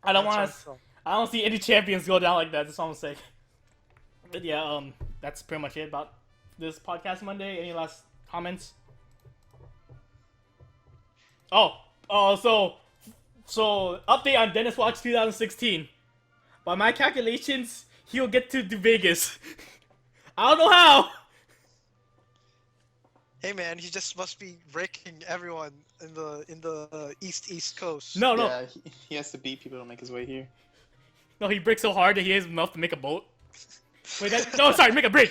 I don't That's want to. Armstrong. I don't see any champions go down like that. That's all I'm saying. But yeah, that's pretty much it about this podcast Monday. Any last comments? So update on Dennis Watch 2016. By my calculations, he'll get to Vegas. I don't know how. Hey man, he just must be raking everyone in the East Coast. No. Yeah, he has to beat people to make his way here. No, he breaks so hard that he has enough to make a boat. Wait, no, sorry, make a bridge.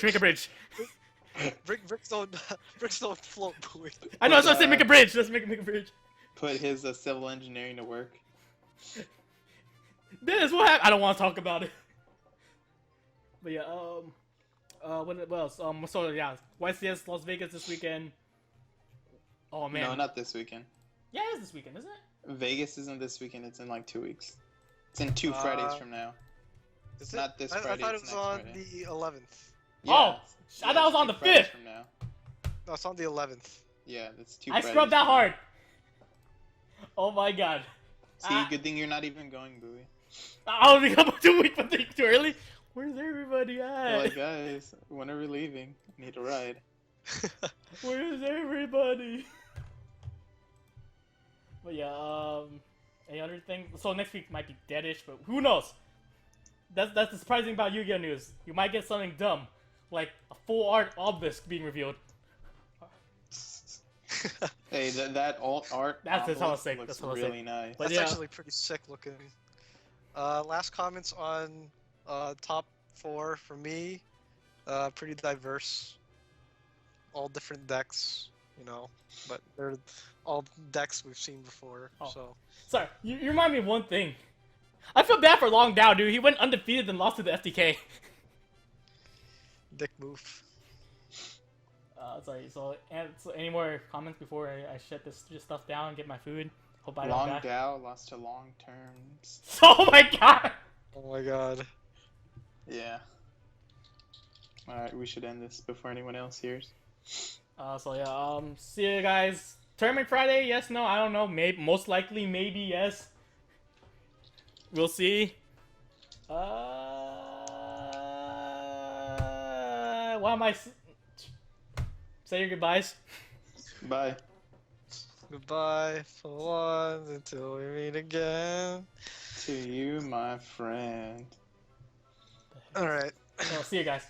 Bricks don't float, boy. I know, that's what I said, make a bridge. Let's make a bridge. Put his civil engineering to work. Dennis, what happened? I don't want to talk about it. But yeah, what else? So yeah, YCS Las Vegas this weekend. Oh man. No, not this weekend. Yeah, it is this weekend, isn't it? Vegas isn't this weekend. It's in like 2 weeks. It's in 2 Fridays from now. Is Not this I Friday, thought it it's was next on Friday. the 11th. Oh, I thought it was on the 2 Fridays 5th. From now. No, it's on the 11th. Yeah, that's 2 I Fridays scrubbed that from now. hard. Oh my god. See, good thing you're not even going, Bowie. I'll become 2 weeks, but too early. Where's everybody You're at? like, guys, when are we leaving? Need a ride. Where's everybody? But yeah, any other thing? So next week might be deadish, but who knows? That's the surprising about Yu-Gi-Oh news. You might get something dumb, like a full art obelisk being revealed. Hey, that alt art That's what I was obelisk saying, looks that's what I was really nice. But That's yeah. actually pretty sick looking. Last comments on top 4 for me. Pretty diverse. All different decks, you know, but they're all decks we've seen before. Oh. So Sorry, you remind me of one thing. I feel bad for Long Dao, dude. He went undefeated and lost to the FTK. dick move. Sorry. So any more comments before I shut this stuff down and get my food? Hope I Long don't die. Dao lost to long terms. Oh my god! Oh my god. Yeah. Alright, we should end this before anyone else hears. So yeah, see you guys. Tournament Friday? Yes, no, I don't know. Maybe, most likely, maybe yes. We'll see. Why am I? Say your goodbyes. Bye. Goodbye for once until we meet again. To you, my friend. Alright. So, see you guys.